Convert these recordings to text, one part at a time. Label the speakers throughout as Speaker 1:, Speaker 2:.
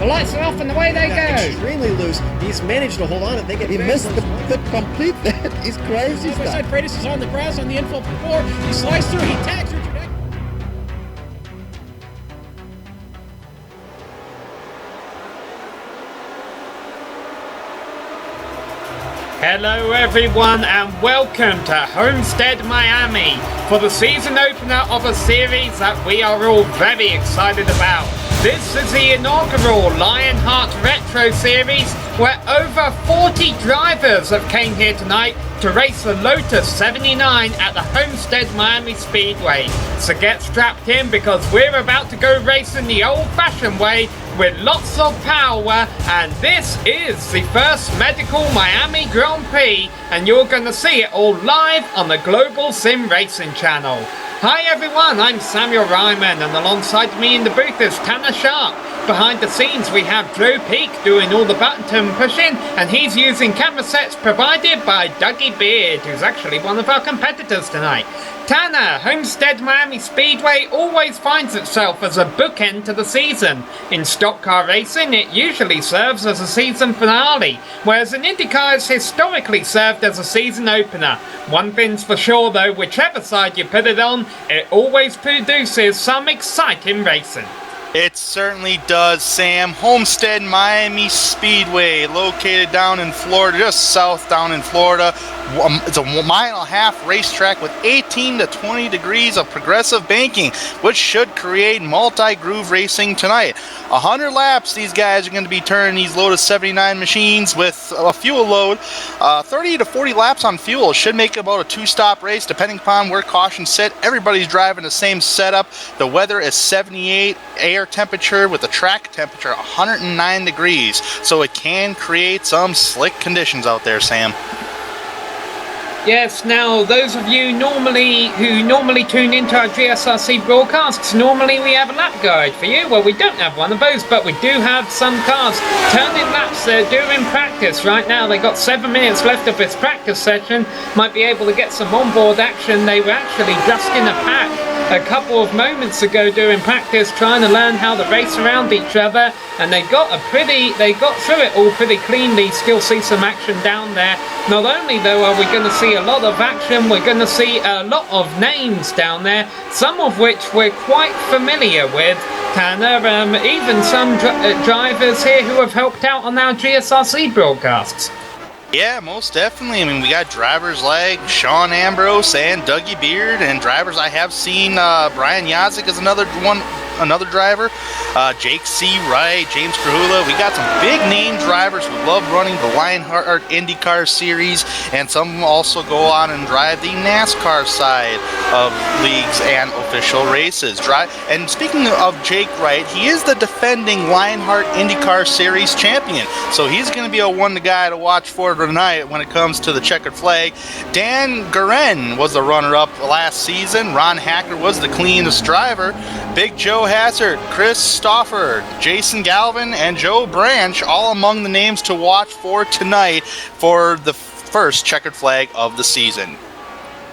Speaker 1: The lights are off and away they go.
Speaker 2: Extremely loose. He's managed to hold on and he missed the complete that. He's crazy stuff.
Speaker 1: Side Freitas is on the grass on the infield before. He slides through. He tags Richard.
Speaker 3: Hello everyone and welcome to Homestead-Miami for the season opener of a series that we are all very excited about. This is the inaugural Lionheart Retro Series where over 40 drivers have came here tonight to race the Lotus 79 at the Homestead-Miami Speedway. So get strapped in because we're about to go racing the old-fashioned way with lots of power, and this is the first medical Miami Grand Prix, and you're going to see it all live on the Global Sim Racing channel. Hi everyone, I'm Samuel Ryman, and alongside me in the booth is Tanner Sharp. Behind the scenes we have Joe Peak doing all the button pushing, and he's using camera sets provided by Dougie Beard, who's actually one of our competitors tonight. Tanner, Homestead-Miami Speedway always finds itself as a bookend to the season. In stock car racing, it usually serves as a season finale, whereas in IndyCar it's historically served as a season opener. One thing's for sure though, whichever side you put it on, it always produces some exciting racing.
Speaker 4: It certainly does, Sam. Homestead-Miami Speedway, located down in Florida, just south down in Florida. It's a 1.5 mile racetrack with 18 to 20 degrees of progressive banking, which should create multi-groove racing tonight. 100 laps these guys are going to be turning these Lotus 79 machines with a fuel load. 30 to 40 laps on fuel should make about a two-stop race depending upon where caution sit. Everybody's driving the same setup. The weather is 78, air temperature with the track temperature 109 degrees, so it can create some slick conditions out there, Sam.
Speaker 3: Yes, now those of you who normally tune into our GSRC broadcasts, normally we have a lap guide for you. Well, we don't have one of those, but we do have some cars turning laps during practice. Right now, they got 7 minutes left of this practice session. Might be able to get some onboard action. They were actually just in a pack a couple of moments ago during practice, trying to learn how to race around each other, and they got through it all pretty cleanly. Still see some action down there. Not only though are we going to see a lot of action, we're going to see a lot of names down there, some of which we're quite familiar with, Tanner, even some drivers here who have helped out on our GSRC broadcasts.
Speaker 4: Yeah, most definitely. I mean, we got drivers like Sean Ambrose and Dougie Beard, and drivers I have seen. Brian Yazik is another driver. Jake C. Wright, James Krahula. We got some big name drivers who love running the Lionheart IndyCar series, and some also go on and drive the NASCAR side of leagues and official races. And speaking of Jake Wright, he is the defending Lionheart IndyCar series champion, so he's going to be a guy to watch for tonight when it comes to the checkered flag. Dan Guerin was the runner-up last season. Ron Hacker was the cleanest driver. Big Joe Hassert, Chris Stauffer, Jason Galvin, and Joe Branch all among the names to watch for tonight for the first checkered flag of the season.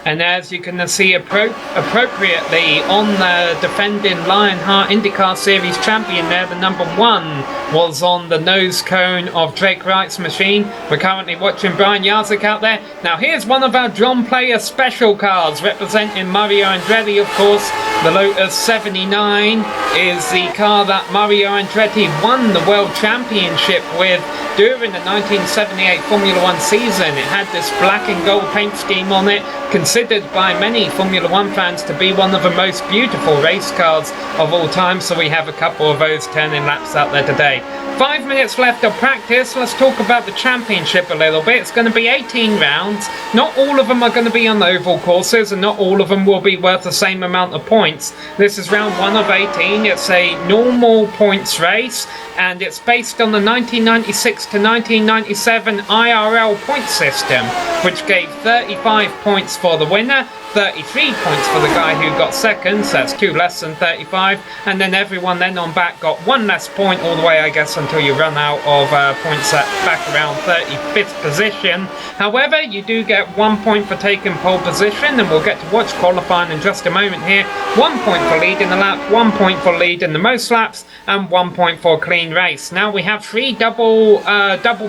Speaker 3: And as you can see appropriately on the defending Lionheart IndyCar Series champion there, the number 1 was on the nose cone of Drake Wright's machine. We're currently watching Brian Yazik out there. Now here's one of our John Player special cars representing Mario Andretti, of course. The Lotus 79 is the car that Mario Andretti won the World Championship with during the 1978 Formula One season. It had this black and gold paint scheme on it, considered by many Formula One fans to be one of the most beautiful race cars of all time, so we have a couple of those turning laps out there today. 5 minutes left of practice. Let's talk about the championship a little bit. It's going to be 18 rounds. Not all of them are going to be on oval courses, and not all of them will be worth the same amount of points. This is round 1 of 18. It's a normal points race, and it's based on the 1996 to 1997 IRL point system, which gave 35 points for the winner, 33 points for the guy who got second, so that's 2 less than 35, and then everyone then on back got 1 less point all the way, I guess, until you run out of points at back around 35th position. However, you do get 1 point for taking pole position, and we'll get to watch qualifying in just a moment here. 1 point for leading the lap, 1 point for leading the most laps, and 1 point for a clean race. Now we have 3 double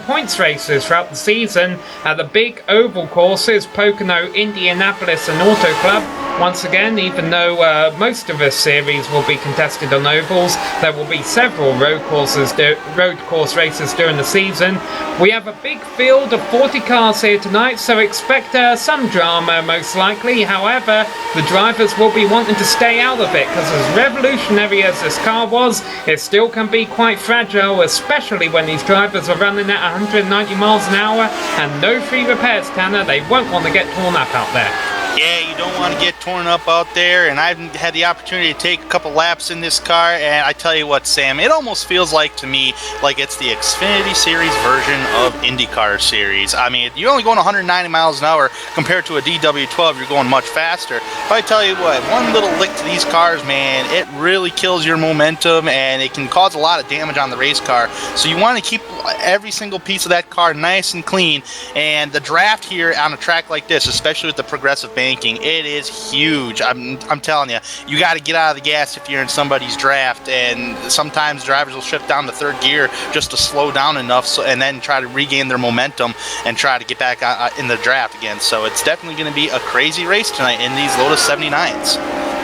Speaker 3: points races throughout the season at the big oval courses, Pocono, Indianapolis, and Auto Club. Once again, even though most of this series will be contested on ovals, there will be several road course races during the season. We have a big field of 40 cars here tonight, so expect some drama most likely. However, the drivers will be wanting to stay out of it, because as revolutionary as this car was, it still can be quite fragile, especially when these drivers are running at 190 miles an hour and no free repairs, Tanner. They won't want to get torn up out there.
Speaker 4: Yeah, you don't want to get torn up out there, and I've had the opportunity to take a couple laps in this car, and I tell you what, Sam, it almost feels like to me like it's the Xfinity Series version of IndyCar Series. I mean, you're only going 190 miles an hour compared to a DW12, you're going much faster. But I tell you what, one little lick to these cars, man, it really kills your momentum, and it can cause a lot of damage on the race car. So you want to keep every single piece of that car nice and clean, and the draft here on a track like this, especially with the progressive banking, it is huge. I'm telling you, you got to get out of the gas if you're in somebody's draft, and sometimes drivers will shift down to third gear just to slow down enough, and then try to regain their momentum and try to get back in the draft again. So it's definitely going to be a crazy race tonight in these Lotus 79s.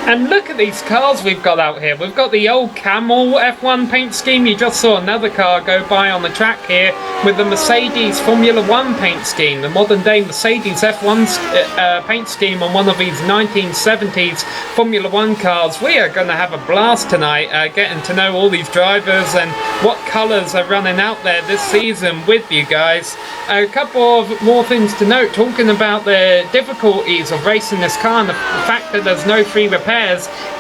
Speaker 3: And look at these cars we've got out here. We've got the old Camel F1 paint scheme. You just saw another car go by on the track here with the Mercedes Formula One paint scheme, the modern day Mercedes F1 paint scheme on one of these 1970s Formula One cars. We are going to have a blast tonight getting to know all these drivers and what colours are running out there this season with you guys. A couple of more things to note, talking about the difficulties of racing this car and the fact that there's no free repairs.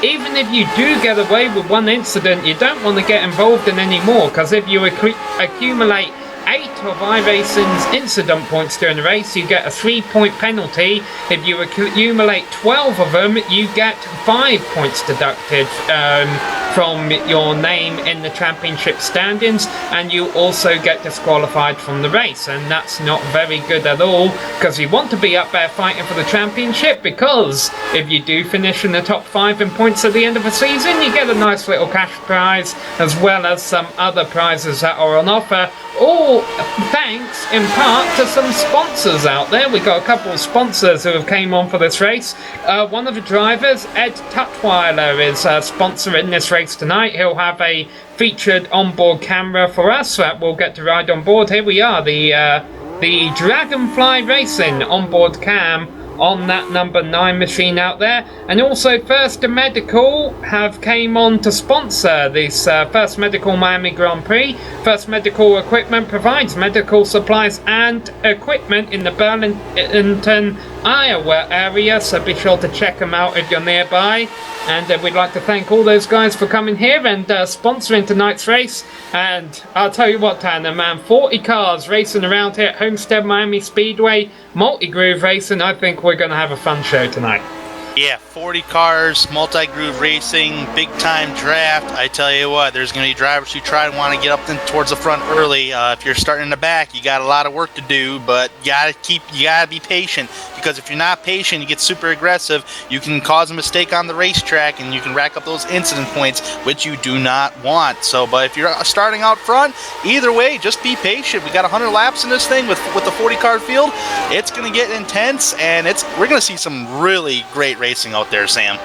Speaker 3: Even if you do get away with one incident, you don't want to get involved in any more, because if you accumulate 8 of iRacing's incident points during the race, you get a 3-point penalty. If you accumulate 12 of them, you get 5 points deducted from your name in the championship standings, and you also get disqualified from the race, and that's not very good at all, because you want to be up there fighting for the championship, because if you do finish in the top 5 in points at the end of the season, you get a nice little cash prize, as well as some other prizes that are on offer, all thanks in part to some sponsors out there. We got a couple of sponsors who have came on for this race. One of the drivers, Ed Tutwiler, is sponsoring this race tonight. He'll have a featured onboard camera for us that we'll get to ride on board. Here we are, the Dragonfly Racing onboard cam on that number 9 machine out there. And also First Medical have came on to sponsor this First Medical Miami Grand Prix. First Medical Equipment provides medical supplies and equipment in the Burlington, Iowa area, so be sure to check them out if you're nearby. And we'd like to thank all those guys for coming here and sponsoring tonight's race. And I'll tell you what, Tanner, man, 40 cars racing around here at Homestead-Miami Speedway, multi-groove racing. I think we're going to have a fun show tonight.
Speaker 4: Yeah, 40 cars, multi-groove racing, big-time draft. I tell you what, there's going to be drivers who try and want to get up towards the front early. If you're starting in the back, you got a lot of work to do, but you gotta be patient, because if you're not patient, you get super aggressive, you can cause a mistake on the racetrack, and you can rack up those incident points, which you do not want. So, but if you're starting out front, either way, just be patient. We got 100 laps in this thing with the 40-car field. It's going to get intense, and we're going to see some really great racing out there, Sam.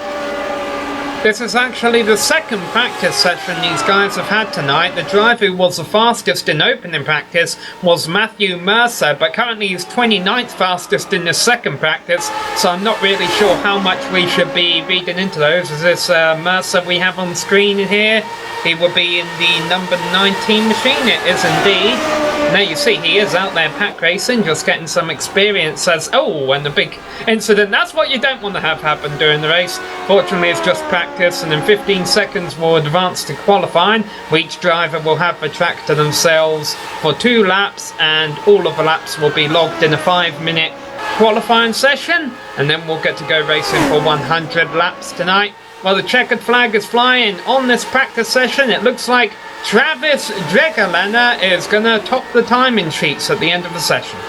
Speaker 3: This is actually the second practice session these guys have had tonight. The driver who was the fastest in opening practice was Matthew Mercer, but currently he's 29th fastest in the second practice, so I'm not really sure how much we should be reading into those. Is this Mercer we have on screen here? He will be in the number 19 machine. It is indeed. Now you see he is out there pack racing, just getting some experience as, oh, and the big incident. That's what you don't want to have happen during the race. Fortunately, it's just practice, and in 15 seconds we'll advance to qualifying. Each driver will have the track to themselves for 2 laps, and all of the laps will be logged in a 5-minute qualifying session, and then we'll get to go racing for 100 laps tonight. Well, the checkered flag is flying on this practice session. It looks like Travis Dregelena is going to top the timing sheets at the end of the session.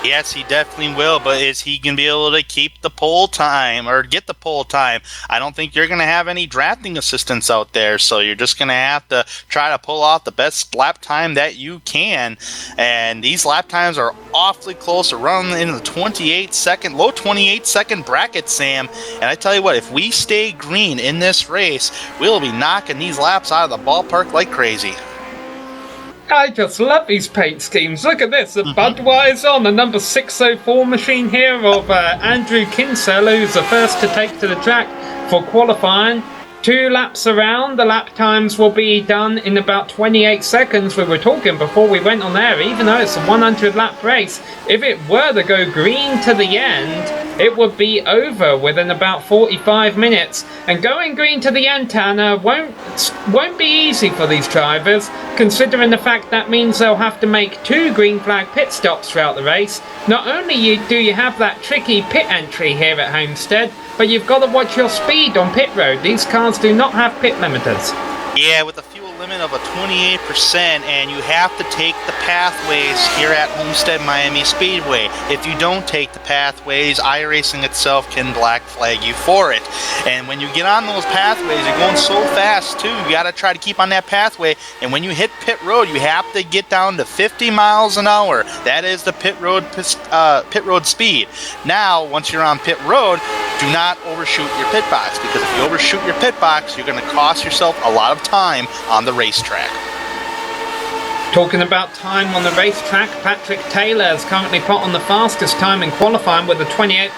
Speaker 4: Yes, he definitely will, but is he going to be able to keep the pole time or get the pole time? I don't think you're going to have any drafting assistants out there, so you're just going to have to try to pull out the best lap time that you can. And these lap times are awfully close, around in the low 28-second bracket, Sam. And I tell you what, if we stay green in this race, we'll be knocking these laps out of the ballpark like crazy.
Speaker 3: I just love these paint schemes. Look at this, the Budweiser on the number 604 machine here of Andrew Kinsella, who's the first to take to the track for qualifying. 2 laps around, the lap times will be done in about 28 seconds. We were talking before we went on air, even though it's a 100 lap race, if it were to go green to the end, it would be over within about 45 minutes. And going green to the end, Tanner, won't be easy for these drivers, considering the fact that means they'll have to make 2 green flag pit stops throughout the race. Not only do you have that tricky pit entry here at Homestead, but you've got to watch your speed on pit road. These cars do not have pit limiters.
Speaker 4: Yeah, with a fuel limit of a 28%, and you have to take the pathways here at Homestead-Miami Speedway. If you don't take the pathways, iRacing itself can black flag you for it. And when you get on those pathways, you're going so fast too. You got to try to keep on that pathway. And when you hit pit road, you have to get down to 50 miles an hour. That is the pit road speed. Now, once you're on pit road, do not overshoot your pit box, because if you overshoot your pit box, you're going to cost yourself a lot of time on the racetrack.
Speaker 3: Talking about time on the racetrack, Patrick Taylor is currently put on the fastest time in qualifying with a 28.9,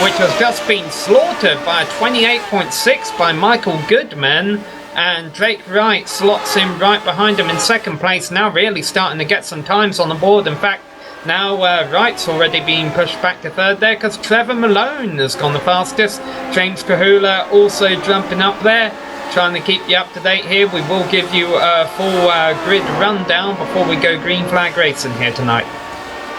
Speaker 3: which has just been slaughtered by a 28.6 by Michael Goodman. And Drake Wright slots in right behind him in second place, now really starting to get some times on the board. In fact, now Wright's already being pushed back to third there, because Trevor Malone has gone the fastest. James Kahula also jumping up there. trying to keep you up to date here. We will give you a full grid rundown before we go green flag racing here tonight.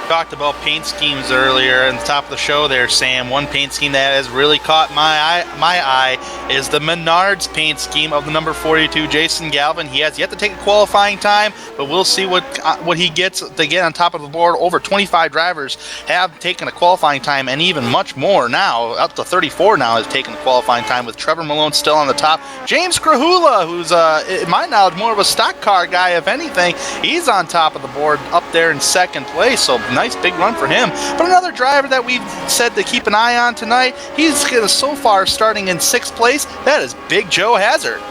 Speaker 4: Talked about paint schemes earlier at the top of the show there, Sam. One paint scheme that has really caught my eye is the Menards paint scheme of the number 42, Jason Galvin. He has yet to take a qualifying time, but we'll see what he gets to get on top of the board. Over 25 drivers have taken a qualifying time, and even much more now, up to 34 now, has taken a qualifying time, with Trevor Malone still on the top. James Krahula, who's, in my knowledge, more of a stock car guy, if anything, he's on top of the board up there in second place, so nice big run for him. But another driver that we've said to keep an eye on tonight, he's so far starting in 6th place. That is Big Joe Hazard.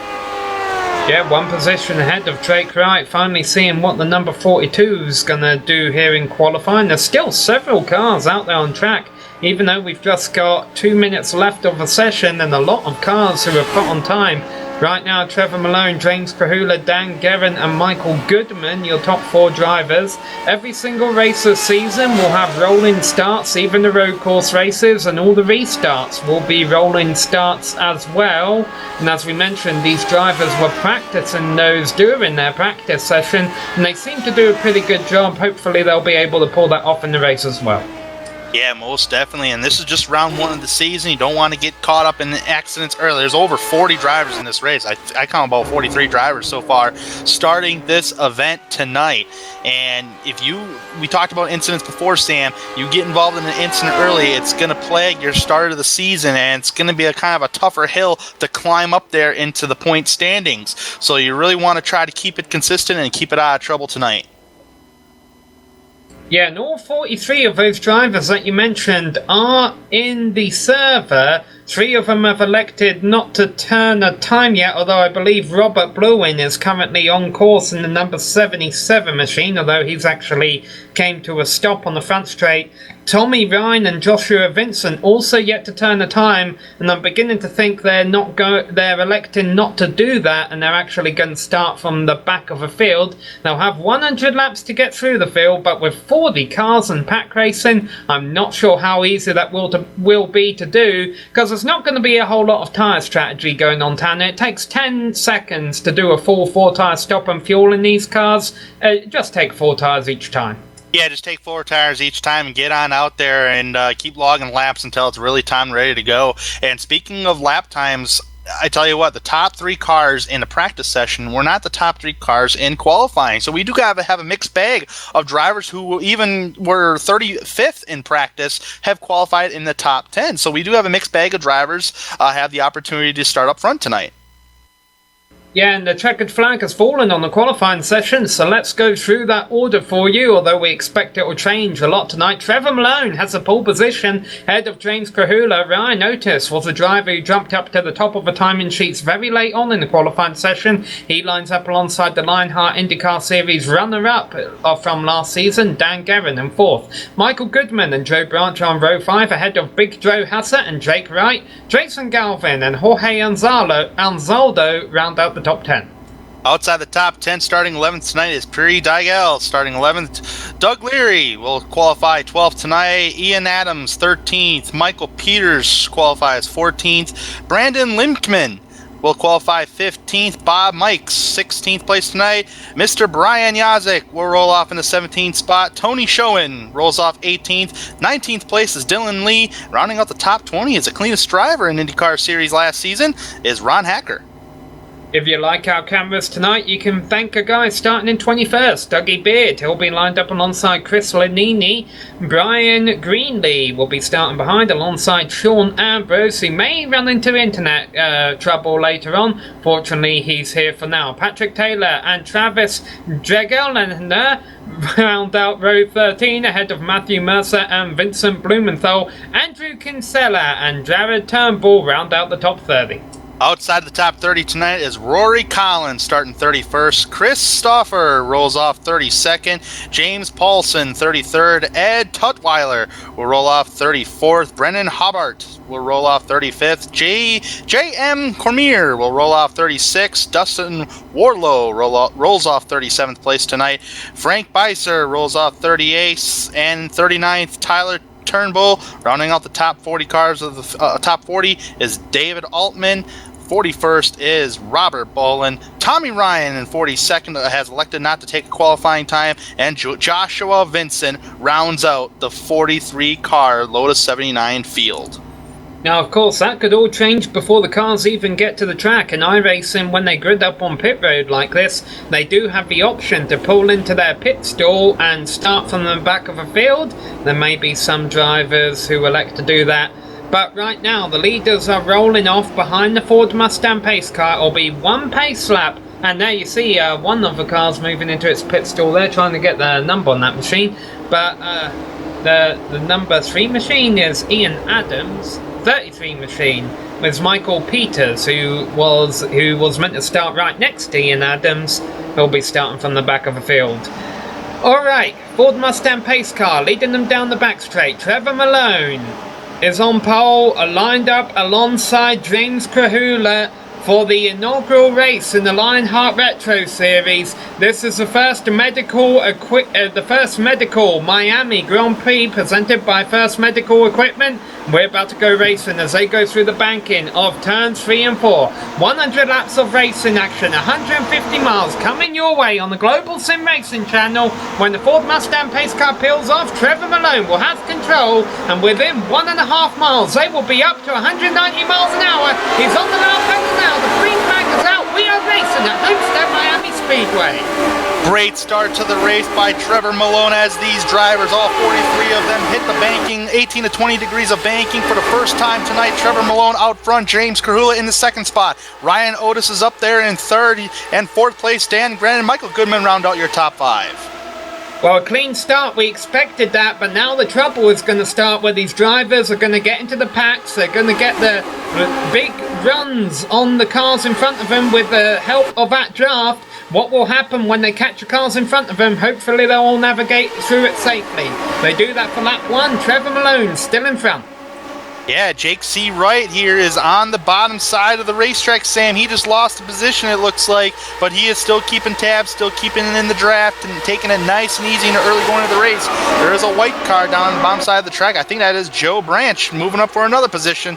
Speaker 3: Yeah, one position ahead of Drake Wright. Finally seeing what the number 42 is going to do here in qualifying. There's still several cars out there on track, even though we've just got 2 minutes left of the session and a lot of cars who are put on time. Right now, Trevor Malone, James Krahula, Dan Guerin and Michael Goodman, your top 4 drivers. Every single race this season will have rolling starts, even the road course races, and all the restarts will be rolling starts as well. And as we mentioned, these drivers were practicing those during their practice session, and they seem to do a pretty good job. Hopefully they'll be able to pull that off in the race as well.
Speaker 4: Yeah, most definitely, and this is just round 1 of the season. You don't want to get caught up in accidents early. There's over 40 drivers in this race. I count about 43 drivers so far starting this event tonight. And we talked about incidents before, Sam. You get involved in an incident early, it's going to plague your start of the season, and it's going to be a kind of a tougher hill to climb up there into the point standings. So you really want to try to keep it consistent and keep it out of trouble tonight.
Speaker 3: Yeah, and all 43 of those drivers that you mentioned are in the server. 3 of them have elected not to turn a time yet, although I believe Robert Bluin is currently on course in the number 77 machine, although he's actually came to a stop on the front straight. Tommy Ryan and Joshua Vincent also yet to turn a time, and I'm beginning to think they're electing not to do that, and they're actually going to start from the back of the field. They'll have 100 laps to get through the field, but with 40 cars and pack racing, I'm not sure how easy that will be to do, because there's not going to be a whole lot of tyre strategy going on, Tanner. It takes 10 seconds to do a full 4-tyre stop and fuel in these cars. Just take 4 tyres each time.
Speaker 4: Yeah, just take 4 tires each time and get on out there and keep logging laps until it's really time ready to go. And speaking of lap times, I tell you what, the top 3 cars in the practice session were not the top 3 cars in qualifying. So we do have a mixed bag of drivers who even were 35th in practice have qualified in the top 10. So we do have a mixed bag of drivers have the opportunity to start up front tonight.
Speaker 3: Yeah, and the checkered flag has fallen on the qualifying session, so let's go through that order for you, although we expect it will change a lot tonight. Trevor Malone has a pole position ahead of James Krahula. Ryan Otis was the driver who jumped up to the top of the timing sheets very late on in the qualifying session. He lines up alongside the Lionheart IndyCar Series runner-up from last season, Dan Guerin, in 4th. Michael Goodman and Joe Branch on row 5 ahead of Big Joe Hassett and Jake Wright. Jason Galvin and Jorge Anzaldo round out the top 10.
Speaker 4: Outside the top 10, starting 11th tonight is Prairie Digel. Starting 11th, Doug Leary will qualify 12th tonight. Ian Adams, 13th. Michael Peters qualifies 14th. Brandon Limpman will qualify 15th. Bob Mikes, 16th place tonight. Mr. Brian Yazik will roll off in the 17th spot. Tony Schoen rolls off 18th. 19th place is Dylan Lee. Rounding out the top 20 as the cleanest driver in IndyCar Series last season is Ron Hacker.
Speaker 3: If you like our cameras tonight, you can thank a guy starting in 21st, Dougie Beard. He'll be lined up alongside Chris Lanini. Brian Greenlee will be starting behind alongside Sean Ambrose. He may run into internet trouble later on. Fortunately, he's here for now. Patrick Taylor and Travis Dregelner round out row 13 ahead of Matthew Mercer and Vincent Blumenthal. Andrew Kinsella and Jared Turnbull round out the top 30.
Speaker 4: Outside the top 30 tonight is Rory Collins starting 31st. Chris Stauffer rolls off 32nd. James Paulson 33rd. Ed Tutwiler will roll off 34th. Brennan Hobart will roll off 35th. J.M. Cormier will roll off 36th. Dustin Warlow rolls off 37th place tonight. Frank Beiser rolls off 38th. And 39th, Tyler Turnbull. Rounding out the top 40 cars of the top 40 is David Altman. 41st is Robert Bolin. Tommy Ryan in 42nd has elected not to take a qualifying time. And Joshua Vincent rounds out the 43-car Lotus 79 field.
Speaker 3: Now, of course, that could all change before the cars even get to the track. And iRacing, when they grid up on pit road like this, they do have the option to pull into their pit stall and start from the back of a field. There may be some drivers who elect to do that. But right now, the leaders are rolling off behind the Ford Mustang pace car. It'll be one pace lap. And there you see one of the cars moving into its pit stall. They're trying to get the number on that machine. But the number 3 machine is Ian Adams. 33 machine was Michael Peters, who was meant to start right next to Ian Adams. He'll be starting from the back of the field. Alright, Ford Mustang pace car leading them down the back straight. Trevor Malone is on pole, lined up alongside James Krahula for the inaugural race in the Lionheart Retro Series. This is the first medical Miami Grand Prix presented by First Medical Equipment. We're about to go racing as they go through the banking of turns 3 and 4. 100 laps of racing action, 150 miles coming your way on the Global Sim Racing channel. When the Ford Mustang pace car peels off, Trevor Malone will have control, and within 1.5 miles they will be up to 190 miles an hour. He's on the lap pedal now. The green flag is out. We are racing at Homestead-Miami Speedway.
Speaker 4: Great start to the race by Trevor Malone as these drivers, all 43 of them, hit the banking, 18 to 20 degrees of banking for the first time tonight. Trevor Malone out front, James Krahula in the second spot. Ryan Otis is up there in third, and fourth place, Dan Grennan and Michael Goodman round out your top 5.
Speaker 3: Well, a clean start, we expected that, but now the trouble is going to start where these drivers are going to get into the packs. They're going to get the big runs on the cars in front of them with the help of that draft. What will happen when they catch the cars in front of them? Hopefully they'll all navigate through it safely. They do that for lap 1. Trevor Malone still in front.
Speaker 4: Yeah, Jake C. Wright here is on the bottom side of the racetrack, Sam. He just lost the position, it looks like, but he is still keeping tabs, still keeping it in the draft, and taking it nice and easy in the early going of the race. There is a white car down on the bottom side of the track. I think that is Joe Branch moving up for another position.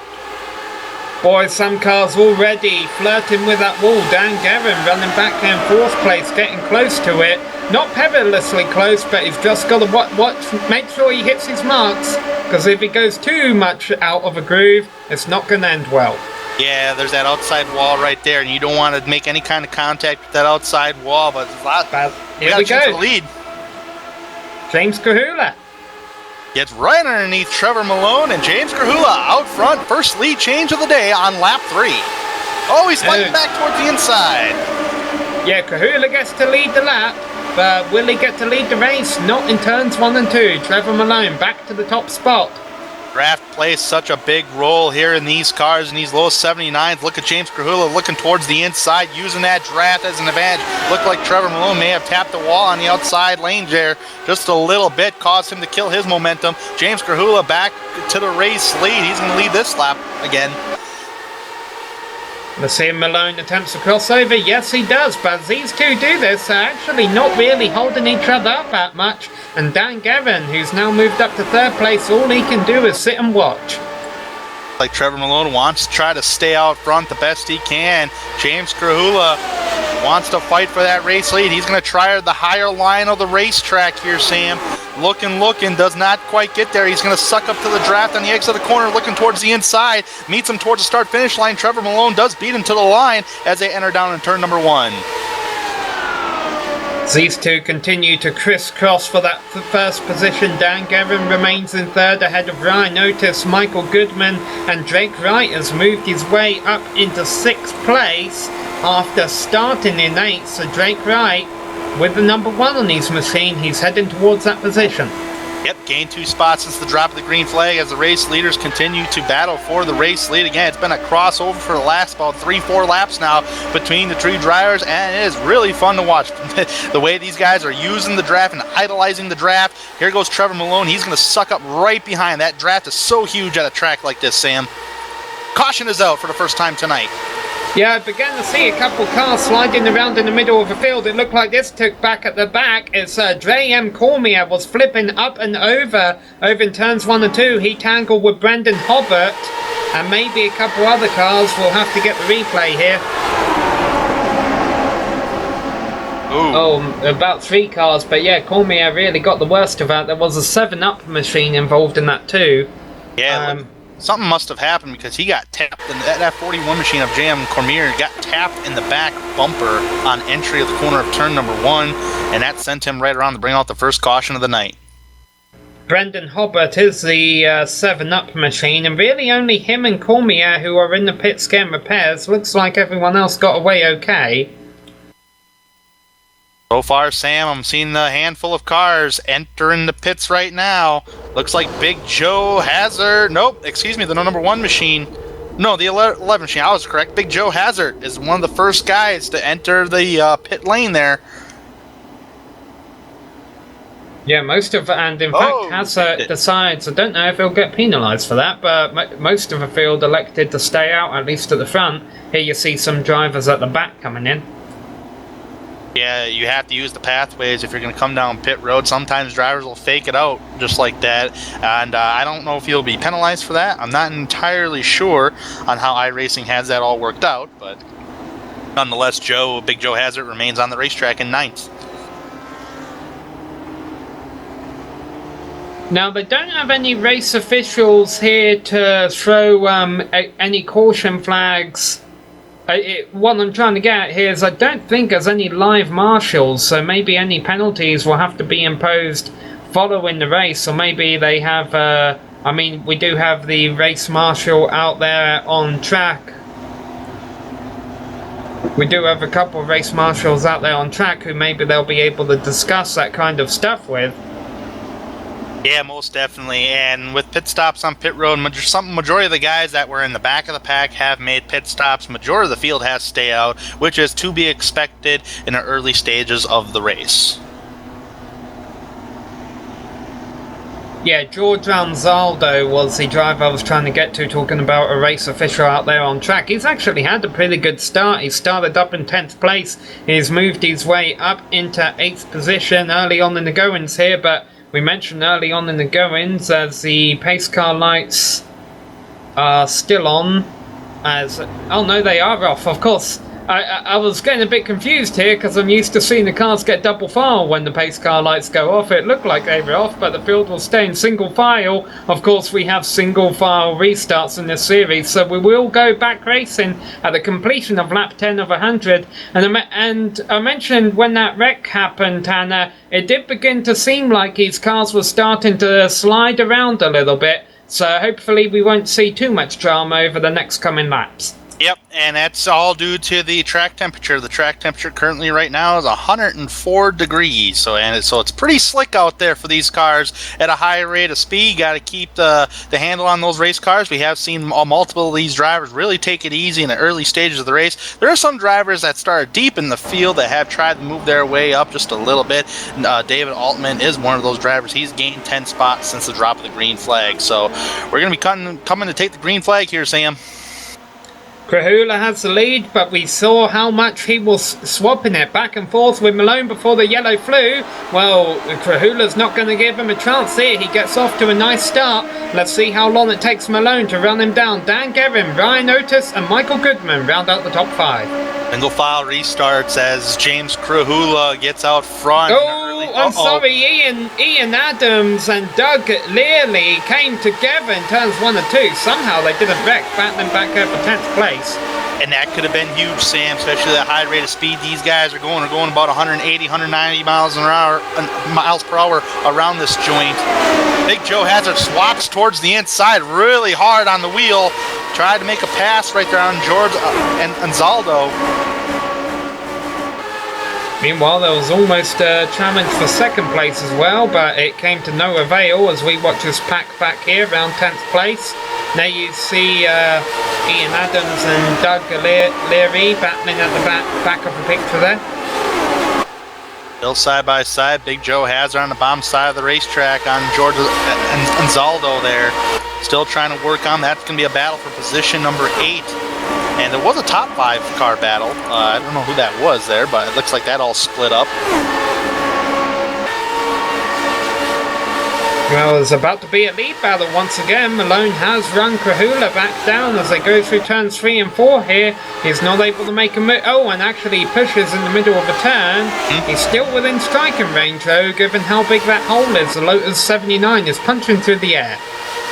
Speaker 3: Boy, some cars already flirting with that wall. Dan Gavin running back in 4th place, getting close to it. Not perilously close, but he's just got to watch, make sure he hits his marks, because if he goes too much out of a groove, it's not going to end well.
Speaker 4: Yeah, there's that outside wall right there, and you don't want to make any kind of contact with that outside wall, but
Speaker 3: here we go.
Speaker 4: To lead.
Speaker 3: James Krahula
Speaker 4: gets right underneath Trevor Malone, and James Krahula out front. First lead change of the day on lap 3. Oh, he's fighting back towards the inside.
Speaker 3: Yeah, Krahula gets to lead the lap, but will he get to lead the race? Not in turns 1 and 2. Trevor Malone back to the top spot.
Speaker 4: Draft plays such a big role here in these cars, in these low 79s. Look at James Krahula looking towards the inside, using that draft as an advantage. Looked like Trevor Malone may have tapped the wall on the outside lane there just a little bit, caused him to kill his momentum. James Krahula back to the race lead. He's going to lead this lap again.
Speaker 3: Let's see if Malone attempts a crossover. Yes, he does, but these two do this. They're actually not really holding each other up that much. And Dan Gavin, who's now moved up to 3rd place, all he can do is sit and watch.
Speaker 4: Like Trevor Malone wants to try to stay out front the best he can. James Krahula wants to fight for that race lead. He's going to try the higher line of the racetrack here, Sam. Looking, does not quite get there. He's going to suck up to the draft on the exit of the corner, looking towards the inside. Meets him towards the start-finish line. Trevor Malone does beat him to the line as they enter down in turn number 1.
Speaker 3: These two continue to crisscross for that first position. Dan Gavin remains in 3rd ahead of Ryan Otis. Michael Goodman and Drake Wright has moved his way up into 6th place after starting in 8th. So Drake Wright, with the number 1 on his machine, he's heading towards that position.
Speaker 4: Yep, gained 2 spots since the drop of the green flag as the race leaders continue to battle for the race lead. Again, it's been a crossover for the last about 3-4 laps now between the 2 drivers, and it is really fun to watch the way these guys are using the draft and idolizing the draft. Here goes Trevor Malone. He's going to suck up right behind. That draft is so huge at a track like this, Sam. Caution is out for the first time tonight.
Speaker 3: Yeah, I began to see a couple cars sliding around in the middle of the field. It looked like this took back at the back. It's Dre M. Cormier was flipping up and over in turns 1 and 2. He tangled with Brendan Hobbert. and maybe a couple other cars. We'll have to get the replay here.
Speaker 4: Ooh.
Speaker 3: Oh, about 3 cars, but yeah, Cormier really got the worst of that. There was a 7-Up machine involved in that too.
Speaker 4: Yeah, something must have happened because he got tapped. And that 41 machine of JM Cormier got tapped in the back bumper on entry of the corner of turn number 1, and that sent him right around to bring out the first caution of the night.
Speaker 3: Brendan Hobart is the 7-Up machine, and really only him and Cormier who are in the pit scan repairs. Looks like everyone else got away okay.
Speaker 4: So far, Sam, I'm seeing a handful of cars entering the pits right now. Looks like Big Joe Hazard. Nope, excuse me, the number 1 machine. No, the 11 machine. I was correct. Big Joe Hazard is one of the first guys to enter the pit lane there.
Speaker 3: Yeah, and in fact, Hazard decides, I don't know if he'll get penalised for that, but most of the field elected to stay out, at least at the front. Here you see some drivers at the back coming in.
Speaker 4: Yeah, you have to use the pathways if you're going to come down pit road. Sometimes drivers will fake it out just like that, and I don't know if he'll be penalized for that. I'm not entirely sure on how iRacing has that all worked out, but nonetheless, Big Joe Hazard remains on the racetrack in 9th.
Speaker 3: Now, they don't have any race officials here to throw any caution flags. What I'm trying to get at here is I don't think there's any live marshals, so maybe any penalties will have to be imposed following the race, or maybe they have, I mean, we do have the race marshal out there on track. We do have a couple of race marshals out there on track who maybe they'll be able to discuss that kind of stuff with.
Speaker 4: Yeah, most definitely. And with pit stops on pit road, majority of the guys that were in the back of the pack have made pit stops. Majority of the field has to stay out, which is to be expected in the early stages of the race.
Speaker 3: Yeah, George Anzaldo was the driver I was trying to get to, talking about a race official out there on track. He's actually had a pretty good start. He started up in 10th place. He's moved his way up into 8th position early on in the goings here, but we mentioned early on in the goings as the pace car lights are still on. Oh no, they are off, of course. I was getting a bit confused here because I'm used to seeing the cars get double file when the pace car lights go off. It looked like they were off, but the field will stay in single file. Of course, we have single file restarts in this series, so we will go back racing at the completion of lap 10 of 100. And I mentioned when that wreck happened, Hannah, it did begin to seem like these cars were starting to slide around a little bit. So hopefully we won't see too much drama over the next coming laps.
Speaker 4: Yep, and that's all due to the track temperature. The track temperature currently right now is 104 degrees, so it's pretty slick out there for these cars at a high rate of speed. You got to keep the handle on those race cars. We have seen multiple of these drivers really take it easy in the early stages of the race. There are some drivers that started deep in the field that have tried to move their way up just a little bit. David Altman is one of those drivers. He's gained 10 spots since the drop of the green flag, so we're going to be coming to take the green flag here, Sam.
Speaker 3: Krahula has the lead, but we saw how much he was swapping it back and forth with Malone before the yellow flew. Well, Krahula's not going to give him a chance here. He gets off to a nice start. Let's see how long it takes Malone to run him down. Dan Guerin, Ryan Otis and Michael Goodman round out the top 5.
Speaker 4: Single file restarts as James Krahula gets out front.
Speaker 3: I'm sorry, Ian Adams and Doug Learley came together in turns 1 and 2. Somehow they didn't wreck, battling back up for 10th place.
Speaker 4: And that could have been huge, Sam, especially at high rate of speed these guys are going about 180, 190 miles per hour around this joint. Big Joe Hazard swaps towards the inside really hard on the wheel. Tried to make a pass right there on George and Anzaldo.
Speaker 3: Meanwhile, there was almost a challenge for 2nd place as well, but it came to no avail as we watch this pack back here around 10th place. Now you see Ian Adams and Doug Leary battling at the back of the picture there.
Speaker 4: Still side by side, Big Joe Hazard on the bottom side of the racetrack on George and Anzaldo there. Still trying to work on that. It's going to be a battle for position number 8. And there was a top 5 car battle. I don't know who that was there, but it looks like that all split up.
Speaker 3: Well, there's about to be a lead battle once again. Malone has run Krahula back down as they go through turns 3 and 4 here. He's not able to make a move. Oh, and actually pushes in the middle of a turn. He's still within striking range though, given how big that hole is. The Lotus 79 is punching through the air.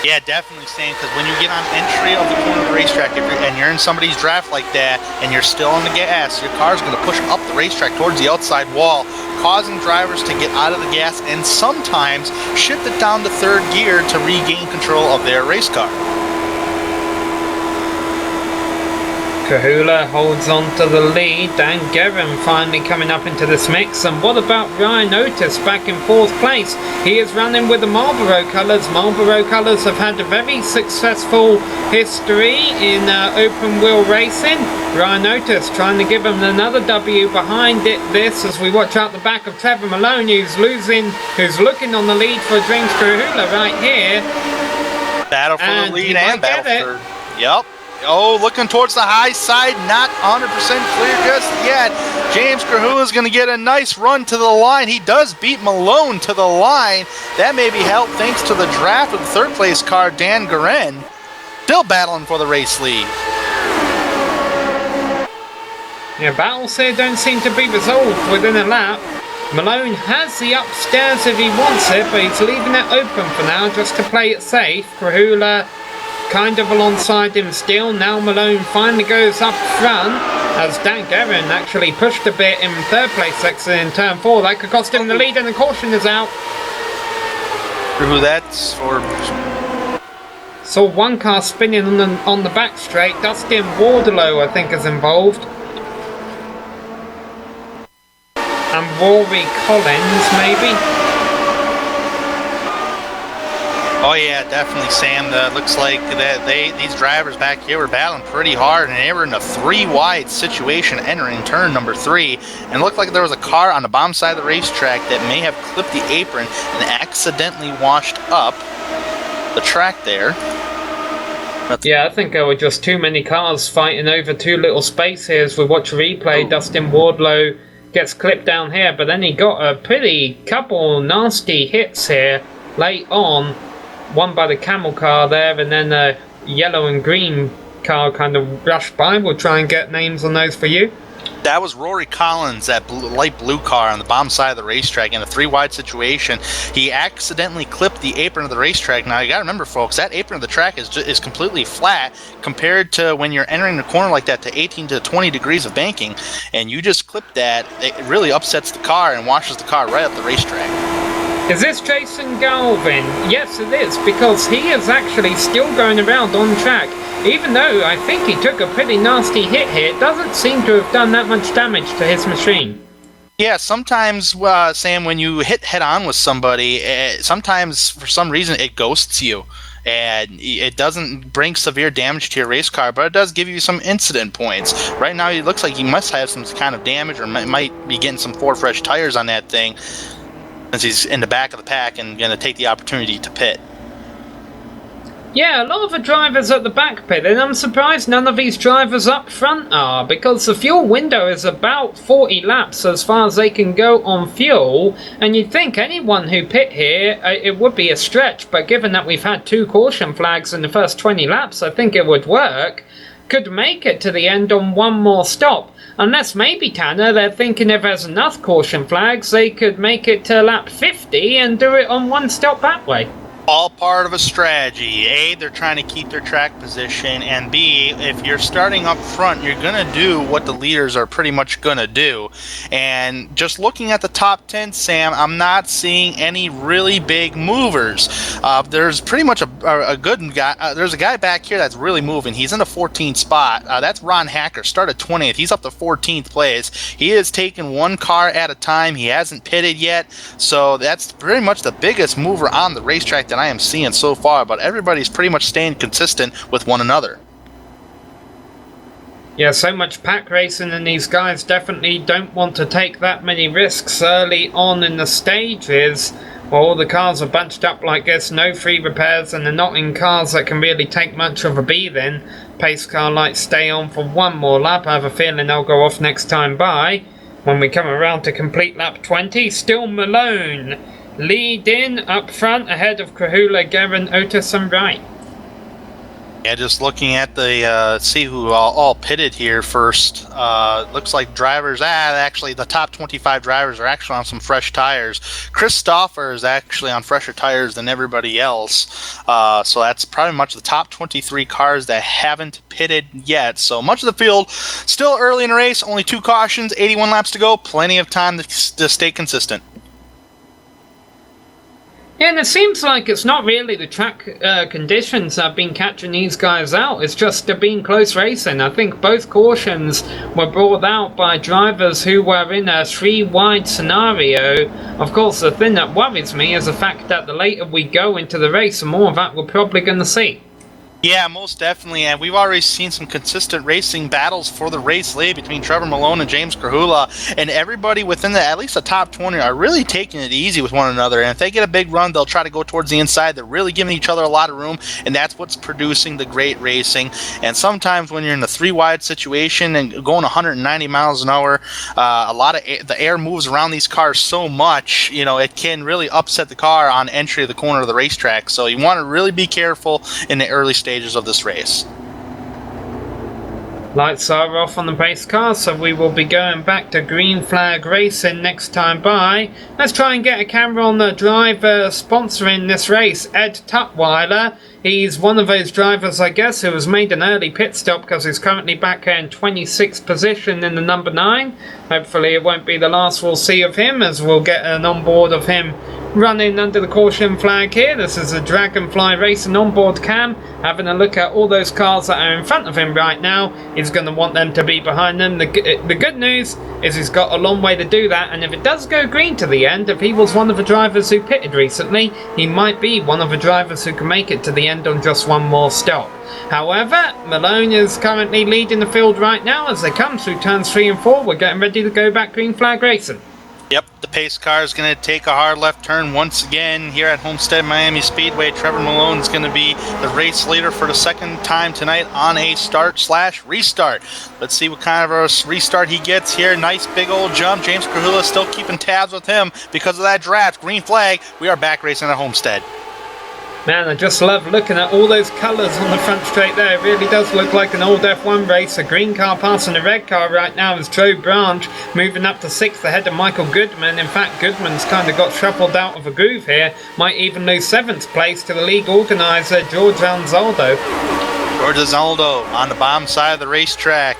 Speaker 4: Yeah, definitely, Sam, because when you get on entry of the corner of the racetrack, and you're in somebody's draft like that, and you're still on the gas, your car's going to push up the racetrack towards the outside wall, causing drivers to get out of the gas and sometimes shift it down to third gear to regain control of their race car.
Speaker 3: Krahula holds on to the lead. Dan Guerin finally coming up into this mix. And what about Ryan Otis back in 4th place? He is running with the Marlboro colours. Marlboro colours have had a very successful history in open wheel racing. Ryan Otis trying to give him another W behind this as we watch out the back of Trevor Malone, who's looking on the lead for James Krahula right here.
Speaker 4: Battle for the lead and battle for third. Yep. Oh, looking towards the high side, not 100% clear just yet. James Krahula is going to get a nice run to the line. He does beat Malone to the line. That may be helped thanks to the draft of the 3rd place car, Dan Guerin. Still battling for the race lead.
Speaker 3: Yeah, battles here don't seem to be resolved within a lap. Malone has the upstairs if he wants it, but he's leaving it open for now just to play it safe. Krahula kind of alongside him still. Now Malone finally goes up front as Dan Guerin actually pushed a bit in 3rd place exit in turn 4. That could cost him the lead and the caution is out.
Speaker 4: Who that's for?
Speaker 3: Saw one car spinning on the back straight. Dustin Wardlow I think is involved. And Rory Collins maybe.
Speaker 4: Oh yeah, definitely, Sam. Looks like that these drivers back here were battling pretty hard, and they were in a 3-wide situation entering turn number 3. And it looked like there was a car on the bottom side of the racetrack that may have clipped the apron and accidentally washed up the track there.
Speaker 3: Yeah, I think there were just too many cars fighting over too little space here as we watch a replay. Dustin Wardlow gets clipped down here, but then he got a pretty couple nasty hits here late on. One by the camel car there, and then a yellow and green car kind of rushed by. We'll try and get names on those for you.
Speaker 4: That was Rory Collins, that light blue car on the bottom side of the racetrack in a 3-wide situation. He accidentally clipped the apron of the racetrack. Now you got to remember, folks, that apron of the track is completely flat compared to when you're entering the corner like that to 18 to 20 degrees of banking, and you just clip that. It really upsets the car and washes the car right up the racetrack.
Speaker 3: Is this Jason Galvin? Yes, it is, because he is actually still going around on track. Even though I think he took a pretty nasty hit here, it doesn't seem to have done that much damage to his machine.
Speaker 4: Yeah, sometimes, Sam, when you hit head-on with somebody, sometimes for some reason it ghosts you. And it doesn't bring severe damage to your race car, but it does give you some incident points. Right now, it looks like he must have some kind of damage or might be getting some 4 fresh tires on that thing, since he's in the back of the pack and going to take the opportunity to pit.
Speaker 3: Yeah, a lot of the drivers at the back pit, and I'm surprised none of these drivers up front are, because the fuel window is about 40 laps as far as they can go on fuel, and you'd think anyone who pit here, it would be a stretch, but given that we've had 2 caution flags in the first 20 laps, I think it would work. Could make it to the end on one more stop. Unless maybe, Tanner, they're thinking if there's enough caution flags, they could make it to lap 50 and do it on one stop that way.
Speaker 4: All part of a strategy. A, they're trying to keep their track position, and B, if you're starting up front, you're going to do what the leaders are pretty much going to do. And just looking at the top 10, Sam, I'm not seeing any really big movers. There's pretty much a good guy. There's a guy back here that's really moving. He's in the 14th spot. That's Ron Hacker, started 20th. He's up to 14th place. He is taking one car at a time. He hasn't pitted yet, so that's pretty much the biggest mover on the racetrack that I am seeing so far, but everybody's pretty much staying consistent with one another.
Speaker 3: Yeah, so much pack racing, and these guys definitely don't want to take that many risks early on in the stages. Well, all the cars are bunched up like this, no free repairs, and they're not in cars that can really take much of a beating. Pace car lights stay on for one more lap. I have a feeling they'll go off next time by. When we come around to complete lap 20, still Malone lead in up front ahead of Krahula, Gavin, Otis, and Wright.
Speaker 4: Yeah, just looking at the see who all pitted here first. Looks like drivers. Actually, the top 25 drivers are actually on some fresh tires. Chris Stauffer is actually on fresher tires than everybody else. So that's probably much of the top 23 cars that haven't pitted yet. So much of the field still early in the race. Only 2 cautions, 81 laps to go. Plenty of time to stay consistent.
Speaker 3: Yeah, and it seems like it's not really the track conditions that have been catching these guys out. It's just been close racing. I think both cautions were brought out by drivers who were in a 3-wide scenario. Of course, the thing that worries me is the fact that the later we go into the race, the more of that we're probably going to see.
Speaker 4: Yeah, most definitely, and we've already seen some consistent racing battles for the race lead between Trevor Malone and James Krahula, and everybody within at least the top 20 are really taking it easy with one another, and if they get a big run, they'll try to go towards the inside. They're really giving each other a lot of room, and that's what's producing the great racing. And sometimes when you're in a 3-wide situation and going 190 miles an hour, a lot of the air moves around these cars so much, it can really upset the car on entry of the corner of the racetrack, so you want to really be careful in the early stages of this race.
Speaker 3: Lights are off on the pace car, so we will be going back to green flag racing next time by. Let's try and get a camera on the driver sponsoring this race, Ed Tutwiler. He's one of those drivers, I guess, who has made an early pit stop because he's currently back in 26th position in the number 9. Hopefully it won't be the last we'll see of him, as we'll get an onboard of him running under the caution flag here. This is a Dragonfly Racing onboard cam, having a look at all those cars that are in front of him right now. He's going to want them to be behind them. The good news is he's got a long way to do that, and if it does go green to the end, if he was one of the drivers who pitted recently, he might be one of the drivers who can make it to the end on just one more stop. However, Malone is currently leading the field right now as they come through turns 3 and 4. We're getting ready to go back green flag racing.
Speaker 4: Yep, the pace car is going to take a hard left turn once again here at Homestead-Miami Speedway. Trevor Malone is going to be the race leader for the second time tonight on a start/restart. Let's see what kind of a restart he gets here. Nice big old jump. James Krahula still keeping tabs with him because of that draft. Green flag. We are back racing at Homestead.
Speaker 3: Man, I just love looking at all those colours on the front straight there. It really does look like an old F1 race. A green car passing a red car right now is Joe Branch moving up to 6th ahead of Michael Goodman. In fact, Goodman's kind of got shuffled out of a groove here. Might even lose 7th place to the league organiser, George Anzaldo.
Speaker 4: George Anzaldo on the bottom side of the racetrack,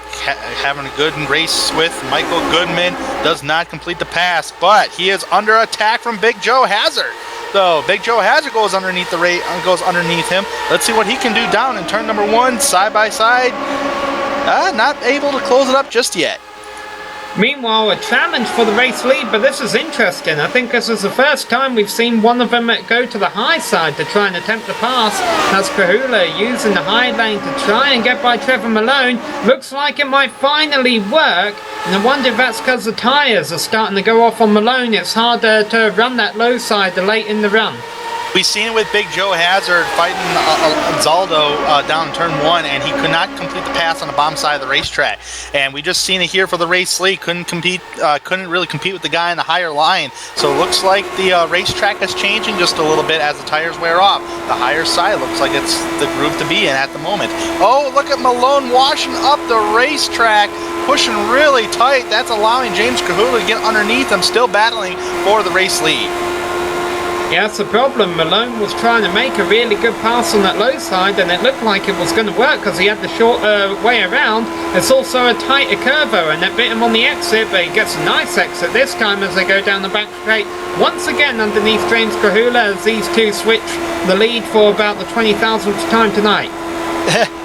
Speaker 4: having a good race with Michael Goodman. Does not complete the pass, but he is under attack from Big Joe Hazard. So Big Joe Hazard goes underneath him. Let's see what he can do down in turn number 1, side by side. Not able to close it up just yet.
Speaker 3: Meanwhile, a challenge for the race lead, but this is interesting. I think this is the first time we've seen one of them go to the high side to try and attempt to pass. As Krahula using the high lane to try and get by Trevor Malone. Looks like it might finally work. And I wonder if that's because the tyres are starting to go off on Malone. It's harder to run that low side late in the run.
Speaker 4: We've seen it with Big Joe Hazard fighting Anzaldo down in turn 1, and he could not complete the pass on the bottom side of the racetrack. And we just seen it here for the race lead. Couldn't really compete with the guy in the higher line. So it looks like the racetrack is changing just a little bit as the tires wear off. The higher side looks like it's the groove to be in at the moment. Oh, look at Malone washing up the racetrack, pushing really tight. That's allowing James Krahula to get underneath him, still battling for the race lead.
Speaker 3: Yeah, that's the problem. Malone was trying to make a really good pass on that low side, and it looked like it was going to work because he had the short way around. It's also a tighter curvo, and that bit him on the exit, but he gets a nice exit this time as they go down the back straight. Once again underneath James Krahula as these two switch the lead for about the 20,000th time tonight.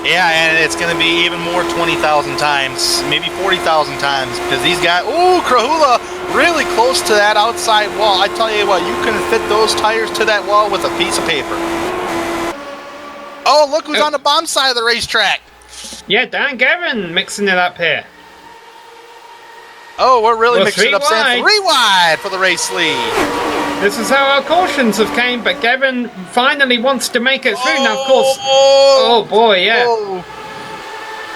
Speaker 4: Yeah, and it's going to be even more 20,000 times, maybe 40,000 times, because these guys... Ooh, Krahula really close to that outside wall. I tell you what, you couldn't fit those tires to that wall with a piece of paper. Oh, look who's on the bottom side of the racetrack.
Speaker 3: Yeah, Dan Gavin mixing it up here.
Speaker 4: Oh, we're really mixing it up, Sam. 3 wide for the race lead.
Speaker 3: This is how our cautions have came, but Gavin finally wants to make it through. Now, of course... Oh, boy, yeah. Oh.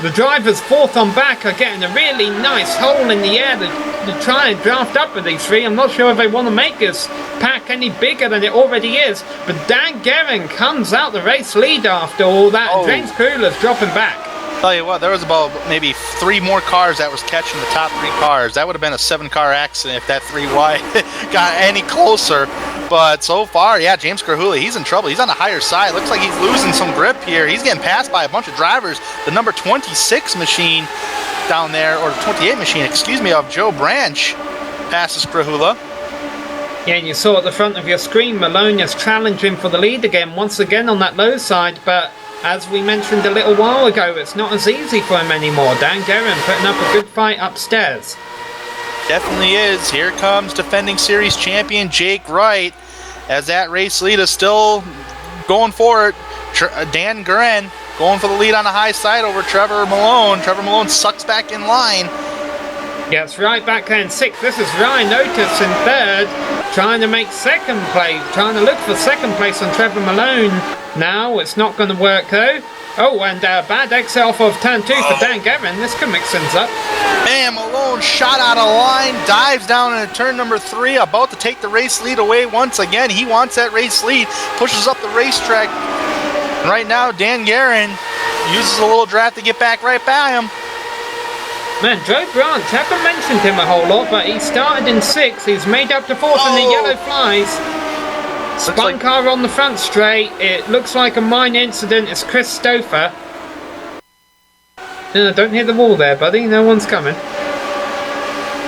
Speaker 3: The drivers 4th on back are getting a really nice hole in the air to try and draft up with these 3. I'm not sure if they want to make this pack look any bigger than it already is. But Dan Guerin comes out the race lead after all that.
Speaker 4: Oh.
Speaker 3: James Kreuler's dropping back.
Speaker 4: Tell you what, there was about maybe 3 more cars that was catching the top 3 cars. That would have been a 7-car accident if that 3 wide got any closer. But so far, yeah, James Kreuler, he's in trouble. He's on the higher side. Looks like he's losing some grip here. He's getting passed by a bunch of drivers. The number 26 machine down there, or the 28 machine, excuse me, of Joe Branch passes Kreuler.
Speaker 3: Yeah, and you saw at the front of your screen, Malone is challenging for the lead again, once again on that low side, but as we mentioned a little while ago, it's not as easy for him anymore. Dan Guerin putting up a good fight upstairs.
Speaker 4: Definitely is. Here comes defending series champion Jake Wright, as that race lead is still going for it. Dan Guerin going for the lead on the high side over Trevor Malone. Trevor Malone sucks back in line.
Speaker 3: Gets right back there in 6th. This is Ryan Otis in 3rd, trying to make 2nd place, trying to look for 2nd place on Trevor Malone. Now it's not going to work though. Oh, and bad exit off of turn 2 for Dan Guerin. This can mix things up.
Speaker 4: Man, Malone shot out of line, dives down into turn number 3, about to take the race lead away once again. He wants that race lead, pushes up the racetrack. And right now, Dan Guerin uses a little draft to get back right by him.
Speaker 3: Man, Joe Branch, haven't mentioned him a whole lot, but he started in 6th. He's made up to 4th in the yellow flies. Spun car on the front straight. It looks like a minor incident. It's Chris Stouffer. No, don't hit the wall there, buddy. No one's coming.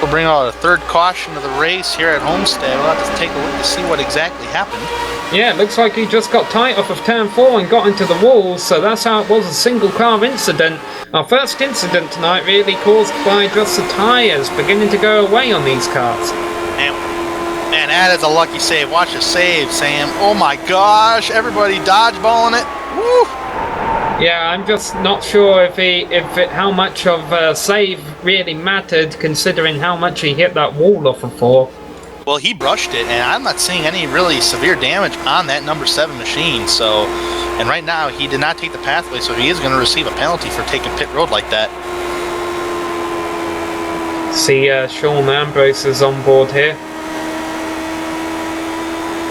Speaker 4: We'll bring out a 3rd caution of the race here at Homestead. We'll have to take a look to see what exactly happened.
Speaker 3: Yeah, it looks like he just got tight off of turn 4 and got into the walls, so that's how it was a single car incident. Our first incident tonight really caused by just the tyres beginning to go away on these cars.
Speaker 4: Man, that is a lucky save. Watch the save, Sam. Oh my gosh, everybody dodgeballing it. Woo!
Speaker 3: Yeah, I'm just not sure how much of save really mattered, considering how much he hit that wall off of 4.
Speaker 4: Well, he brushed it, and I'm not seeing any really severe damage on that number 7 machine. So, and right now he did not take the pathway, so he is going to receive a penalty for taking pit road like that.
Speaker 3: See, Sean Ambrose is on board here.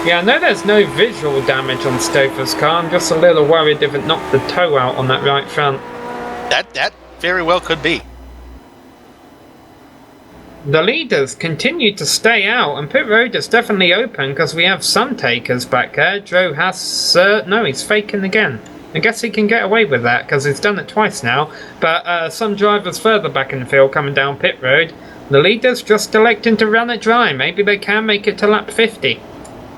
Speaker 3: Yeah, I know there's no visual damage on Stouffer's car. I'm just a little worried if it knocked the toe out on that right front.
Speaker 4: That very well could be.
Speaker 3: The leaders continue to stay out, and pit road is definitely open because we have some takers back there. Joe has... no, he's faking again. I guess he can get away with that because he's done it twice now. But some drivers further back in the field coming down pit road. The leaders just electing to run it dry. Maybe they can make it to lap 50.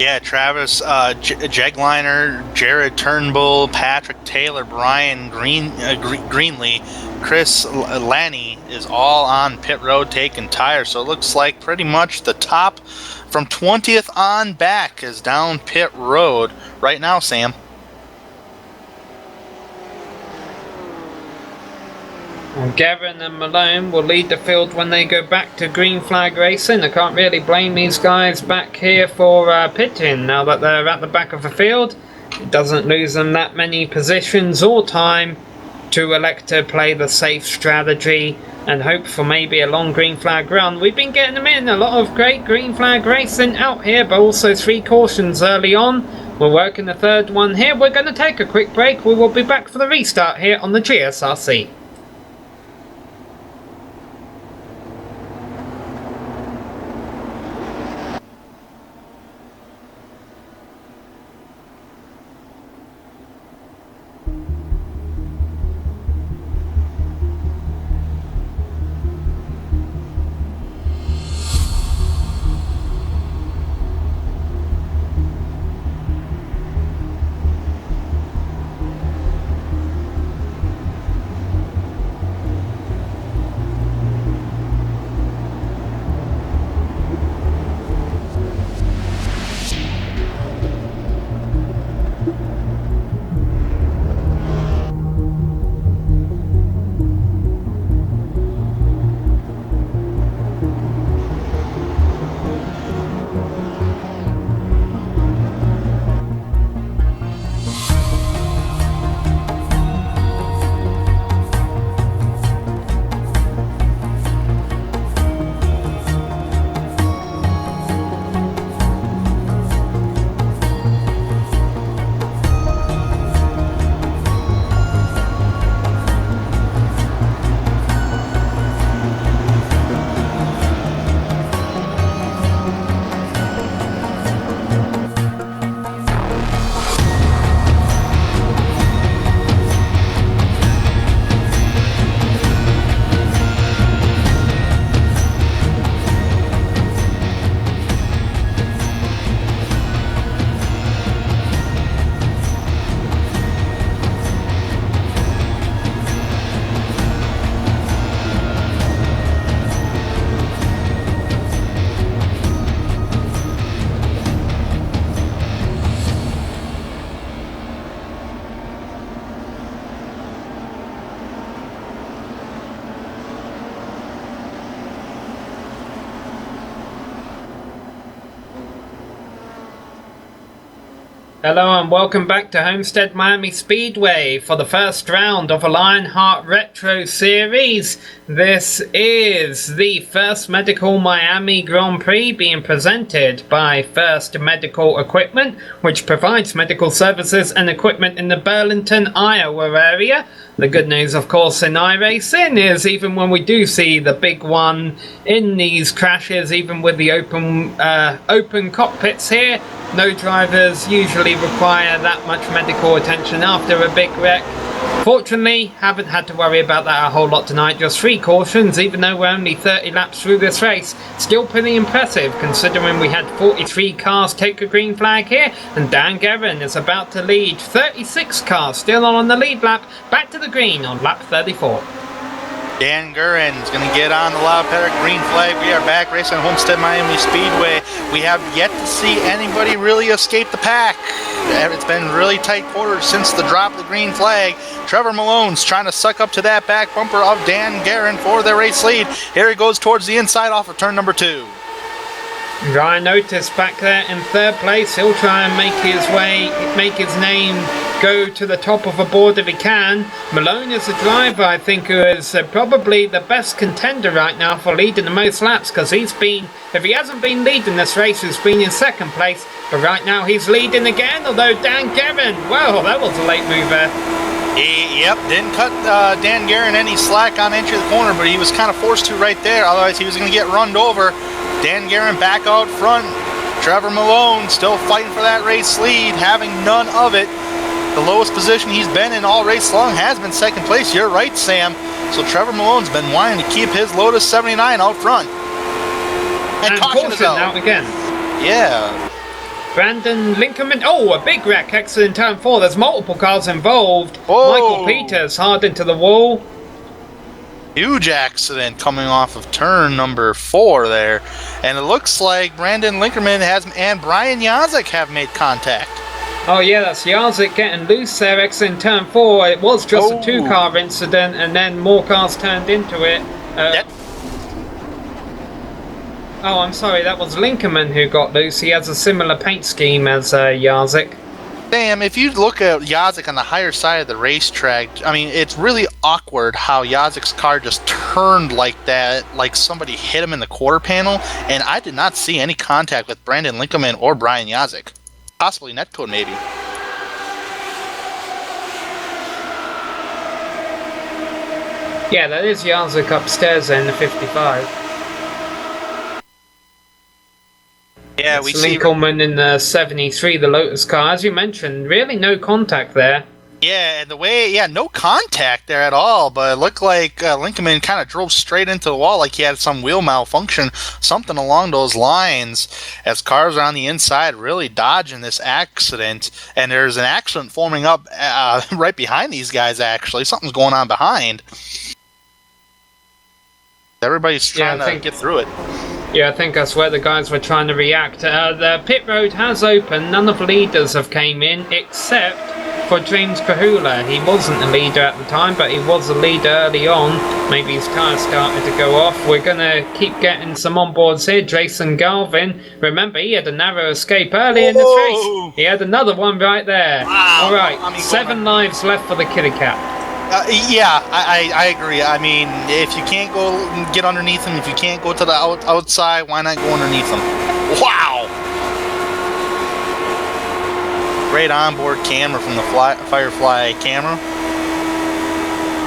Speaker 4: Yeah, Travis Jegliner, Jared Turnbull, Patrick Taylor, Brian Greenlee, Chris Lanny is all on pit road taking tires. So it looks like pretty much the top from 20th on back is down pit road right now, Sam.
Speaker 3: Well, Gavin and Malone will lead the field when they go back to green flag racing. I can't really blame these guys back here for pitting now that they're at the back of the field. It doesn't lose them that many positions or time to elect to play the safe strategy and hope for maybe a long green flag run. We've been getting them in. A lot of great green flag racing out here, but also 3 cautions early on. We're working the 3rd one here. We're going to take a quick break. We will be back for the restart here on the GSRC. Hello and welcome back to Homestead-Miami Speedway for the first round of a Lionheart Retro Series. This is the First Medical Miami Grand Prix being presented by First Medical Equipment, which provides medical services and equipment in the Burlington, Iowa area. The good news, of course, in iRacing is even when we do see the big one in these crashes, even with the open cockpits here, no drivers usually require that much medical attention after a big wreck. Fortunately, haven't had to worry about that a whole lot tonight. Just 3 cautions, even though we're only 30 laps through this race. Still pretty impressive, considering we had 43 cars take a green flag here, and Dan Guerin is about to lead 36 cars still on the lead lap, back to the green on lap 34.
Speaker 4: Dan Guerin is going to get on the loud paddock green flag. We are back racing Homestead-Miami Speedway. We have yet to see anybody really escape the pack. It's been really tight quarters since the drop of the green flag. Trevor Malone's trying to suck up to that back bumper of Dan Guerin for the race lead. Here he goes towards the inside off of turn number 2.
Speaker 3: Ryan Otis back there in 3rd place. He'll try and make his name go to the top of the board if he can. Malone is a driver, I think, who is probably the best contender right now for leading the most laps, because he's been, if he hasn't been leading this race, he's been in 2nd place, but right now he's leading again, although Dan Guerin, well, that was a late mover.
Speaker 4: Yep, didn't cut Dan Guerin any slack on entry of the corner, but he was kind of forced to right there, otherwise he was going to get runned over. Dan Guerin back out front. Trevor Malone still fighting for that race lead, having none of it. The lowest position he's been in all race long has been 2nd place. You're right, Sam. So Trevor Malone's been wanting to keep his Lotus 79 out front. And caution is out.
Speaker 3: Again.
Speaker 4: Yeah.
Speaker 3: Brandon Lincoln, oh, a big wreck, exit in turn 4. There's multiple cars involved.
Speaker 4: Oh.
Speaker 3: Michael Peters hard into the wall.
Speaker 4: Huge accident coming off of turn number 4 there. And it looks like Brandon Linkerman and Brian Yazek have made contact.
Speaker 3: Oh yeah, that's Yazek getting loose there, exit in turn 4. It was just a 2-car incident, and then more cars turned into it. Oh, I'm sorry, that was Linkerman who got loose. He has a similar paint scheme as Yazek.
Speaker 4: Sam, if you look at Yazek on the higher side of the racetrack, I mean, it's really awkward how Yazek's car just turned like that, like somebody hit him in the quarter panel, and I did not see any contact with Brandon Linkerman or Brian Yazek. Possibly netcode, maybe.
Speaker 3: Yeah, that is Yazek upstairs there in the 55.
Speaker 4: Yeah, we see
Speaker 3: Lincoln in the 73, the Lotus car. As you mentioned, really no contact there.
Speaker 4: Yeah, the way, no contact there at all, but it looked like Lincoln kind of drove straight into the wall like he had some wheel malfunction, something along those lines, as cars are on the inside really dodging this accident, and there's an accident forming up right behind these guys, actually. Something's going on behind. Everybody's trying to get through it.
Speaker 3: Yeah, I think that's where the guys were trying to react. The pit road has opened. None of the leaders have came in, except for James Kahula. He wasn't a leader at the time, but he was a leader early on. Maybe his car started to go off. We're going to keep getting some onboards here. Jason Galvin, remember, he had a narrow escape early in this race. He had another one right there.
Speaker 4: Wow.
Speaker 3: All right, 7 lives left for the kitty cat.
Speaker 4: I agree. I mean, if you can't go get underneath him, if you can't go to the outside, why not go underneath him? Wow! Great onboard camera from the Firefly camera.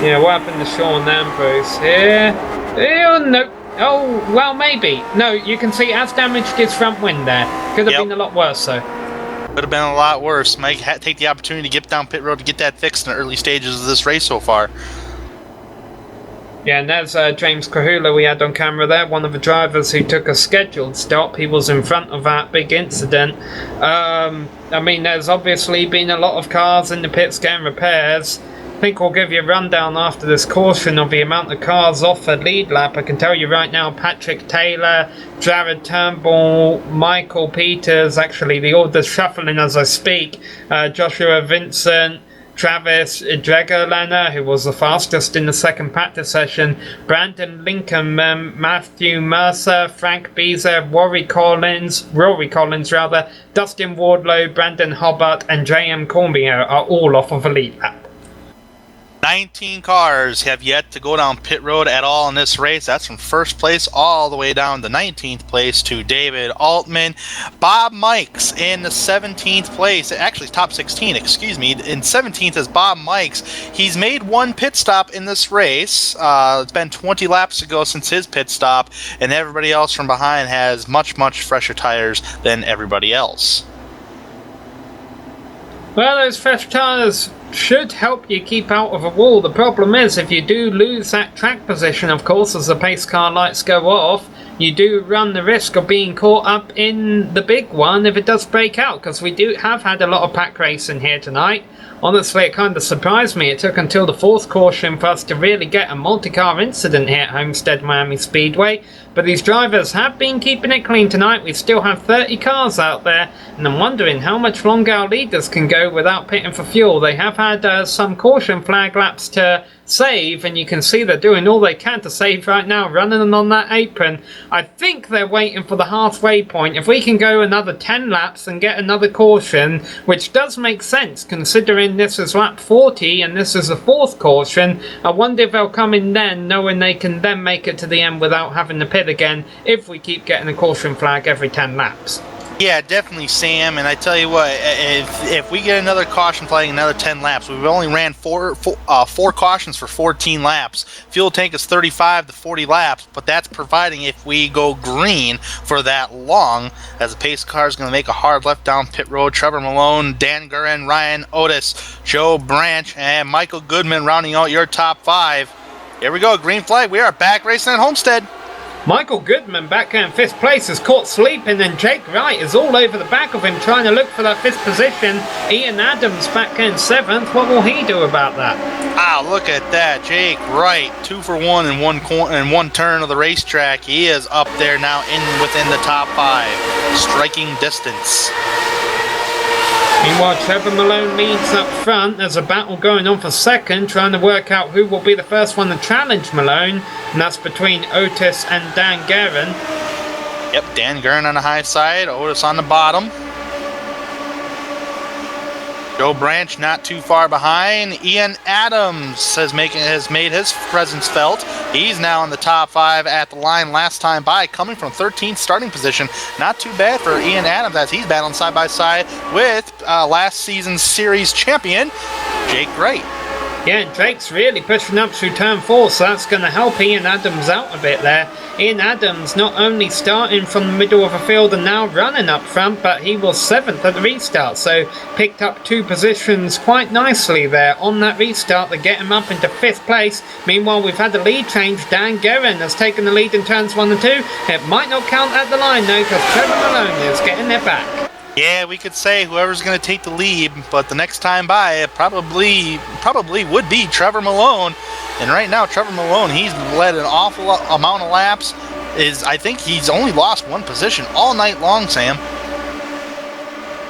Speaker 3: Yeah, what happened to Sean Ambrose here? Oh, no. Oh, well, maybe. No, you can see as damaged his front wing there. Could have been a lot worse, though.
Speaker 4: Could have been a lot worse. Mike had to take the opportunity to get down pit road to get that fixed in the early stages of this race so far. Yeah, and there's
Speaker 3: James Kahula we had on camera there, one of the drivers who took a scheduled stop. He was in front of that big incident. I mean, there's obviously been a lot of cars in the pits getting repairs. I think we'll give you a rundown after this caution of the amount of cars off the lead lap. I can tell you right now, Patrick Taylor, Jared Turnbull, Michael Peters, actually the order's shuffling as I speak, Joshua Vincent, Travis Dregerlener, who was the fastest in the second practice session, Brandon Lincoln, Matthew Mercer, Frank Beezer, Rory Collins, Dustin Wardlow, Brandon Hobart, and J.M. Cormier are all off of a lead lap.
Speaker 4: 19 cars have yet to go down pit road at all in this race. That's from first place all the way down to 19th place to David Altman. Bob Mikes in the 17th place, actually top 16, excuse me. In 17th is Bob Mikes. He's made one pit stop in this race. It's been 20 laps ago since his pit stop, and everybody else from behind has much, much fresher tires than everybody else.
Speaker 3: Well, those fresh tires should help you keep out of a wall. The problem is, if you do lose that track position, of course, as the pace car lights go off, you do run the risk of being caught up in the big one if it does break out, because we have had a lot of pack racing here tonight. Honestly, it kind of surprised me. It took until the fourth caution for us to really get a multi-car incident here at Homestead-Miami Speedway. But these drivers have been keeping it clean tonight. We still have 30 cars out there, and I'm wondering how much longer our leaders can go without pitting for fuel. They have had some caution flag laps to save, and you can see they're doing all they can to save right now, running on that apron. I think they're waiting for the halfway point. If we can go another 10 laps and get another caution, which does make sense considering this is lap 40 and this is the fourth caution, I wonder if they'll come in then, knowing they can then make it to the end without having to pit again if we keep getting a caution flag every 10 laps.
Speaker 4: Yeah, definitely, Sam. And I tell you what, if we get another caution flag in another 10 laps, we've only ran four cautions for 14 laps. Fuel tank is 35 to 40 laps, but that's providing if we go green for that long, as the pace car is going to make a hard left down pit road. Trevor Malone, Dan Gurin, Ryan Otis, Joe Branch, and Michael Goodman rounding out your top 5. Here we go, green flag. We are back racing at Homestead.
Speaker 3: Michael Goodman back in 5th place is caught sleeping, and Jake Wright is all over the back of him trying to look for that 5th position. Ian Adams back in 7th. What will he do about that?
Speaker 4: Ah, look at that. Jake Wright, 2 for 1 in one turn of the racetrack. He is up there now within the top 5, striking distance.
Speaker 3: Meanwhile, Trevor Malone leads up front. There's a battle going on for second, trying to work out who will be the first one to challenge Malone, and that's between Otis and Dan Guerin.
Speaker 4: Yep, Dan Guerin on the high side, Otis on the bottom. Joe Branch not too far behind. Ian Adams has made his presence felt. He's now in the top 5 at the line last time by, coming from 13th starting position. Not too bad for Ian Adams, as he's battling side by side with last season's series champion, Jake Wright.
Speaker 3: Yeah, and Drake's really pushing up through turn 4, so that's going to help Ian Adams out a bit there. Ian Adams not only starting from the middle of the field and now running up front, but he was 7th at the restart, so picked up 2 positions quite nicely there on that restart to get him up into 5th place. Meanwhile, we've had the lead change. Dan Guerin has taken the lead in turns 1 and 2. It might not count at the line though, because Trevor Malone is getting there back.
Speaker 4: Yeah, we could say whoever's going to take the lead, but the next time by, it probably would be Trevor Malone. And right now, Trevor Malone, he's led an awful amount of laps. I think he's only lost 1 position all night long, Sam.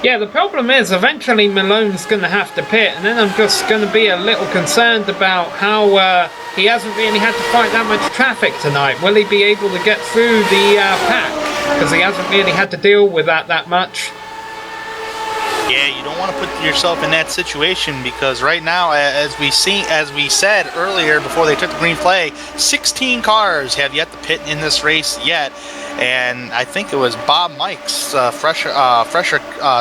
Speaker 3: Yeah, the problem is eventually Malone's going to have to pit, and then I'm just going to be a little concerned about how he hasn't really had to fight that much traffic tonight. Will he be able to get through the pack? Because he hasn't really had to deal with that much.
Speaker 4: Yeah, you don't want to put yourself in that situation, because right now, as we said earlier before they took the green flag, 16 cars have yet to pit in this race yet, and I think it was Bob Mike's fresher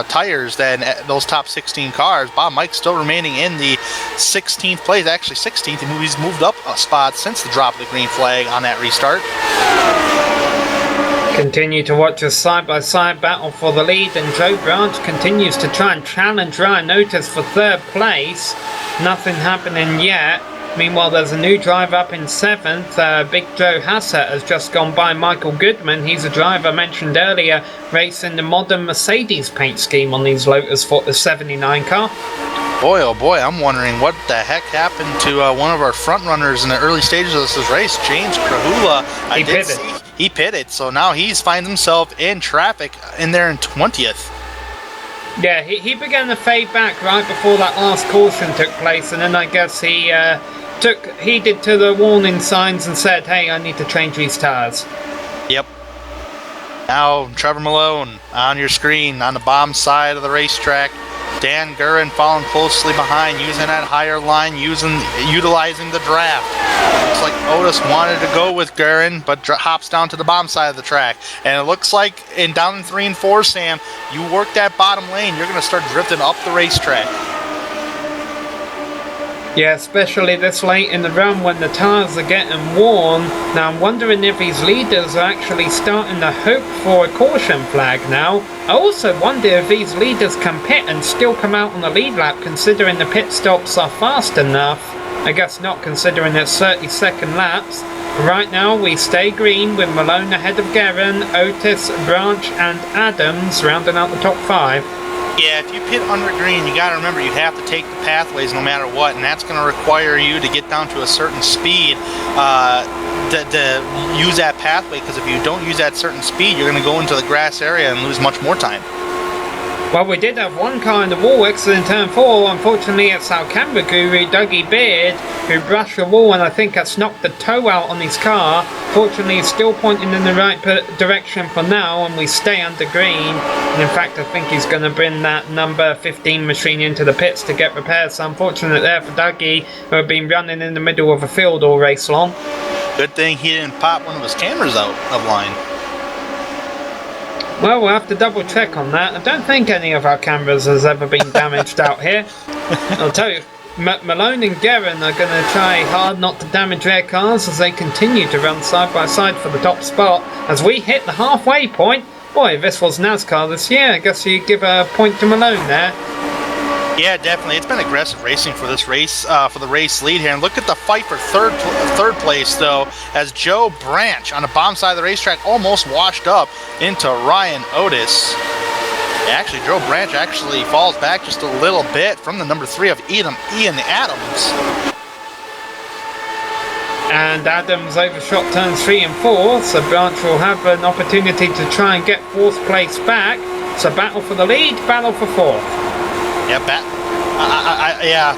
Speaker 4: tires than those top 16 cars. Bob Mike's still remaining in the 16th place, actually 16th. He's moved up a spot since the drop of the green flag on that restart.
Speaker 3: Continue to watch a side-by-side battle for the lead, and Joe Branch continues to try and challenge Ryan Otis for 3rd place. Nothing happening yet. Meanwhile, there's a new driver up in 7th. Big Joe Hassett has just gone by Michael Goodman. He's a driver mentioned earlier, racing the modern Mercedes paint scheme on these Lotus 79 car.
Speaker 4: Boy, oh boy, I'm wondering what the heck happened to one of our front runners in the early stages of this race, James Krahula.
Speaker 3: He pitted,
Speaker 4: so now he finds himself in traffic in there in 20th.
Speaker 3: Yeah, he began to fade back right before that last caution took place, and then I guess he heeded to the warning signs and said, hey, I need to change these tires.
Speaker 4: Yep. Now, Trevor Malone on your screen on the bottom side of the racetrack. Dan Gurin following closely behind, using that higher line, utilizing the draft. Looks like Otis wanted to go with Gurin, but hops down to the bottom side of the track. And it looks like down in 3 and 4, Sam, you work that bottom lane, you're going to start drifting up the racetrack.
Speaker 3: Yeah, especially this late in the run when the tyres are getting worn. Now I'm wondering if his leaders are actually starting to hope for a caution flag now. I also wonder if these leaders can pit and still come out on the lead lap, considering the pit stops are fast enough. I guess not, considering it's 30-second laps. Right now we stay green with Malone ahead of Guerin, Otis, Branch and Adams rounding out the top 5.
Speaker 4: Yeah, if you pit under green, you got to remember you have to take the pathways no matter what, and that's going to require you to get down to a certain speed to use that pathway, because if you don't use that certain speed, you're going to go into the grass area and lose much more time.
Speaker 3: Well, we did have one car in the wall exit in turn 4. Unfortunately, it's our camera guru, Dougie Beard, who brushed the wall, and I think that's knocked the toe out on his car. Fortunately, he's still pointing in the right direction for now, and we stay under green. And in fact, I think he's going to bring that number 15 machine into the pits to get repaired. So unfortunate there for Dougie, who had been running in the middle of a field all race long.
Speaker 4: Good thing he didn't pop one of his cameras out of line.
Speaker 3: Well, we'll have to double check on that. I don't think any of our cameras has ever been damaged out here. I'll tell you, Malone and Guerin are going to try hard not to damage their cars as they continue to run side by side for the top spot. As we hit the halfway point, boy, if this was NASCAR this year, I guess you'd give a point to Malone there.
Speaker 4: Yeah, definitely. It's been aggressive racing for this race, for the race lead here. And look at the fight for third place, though, as Joe Branch on the bottom side of the racetrack almost washed up into Ryan Otis. Actually, Joe Branch actually falls back just a little bit from the number 3 of Ian Adams.
Speaker 3: And Adams overshot turns 3 and 4, so Branch will have an opportunity to try and get 4th place back. So battle for the lead, battle for 4th.
Speaker 4: Yeah,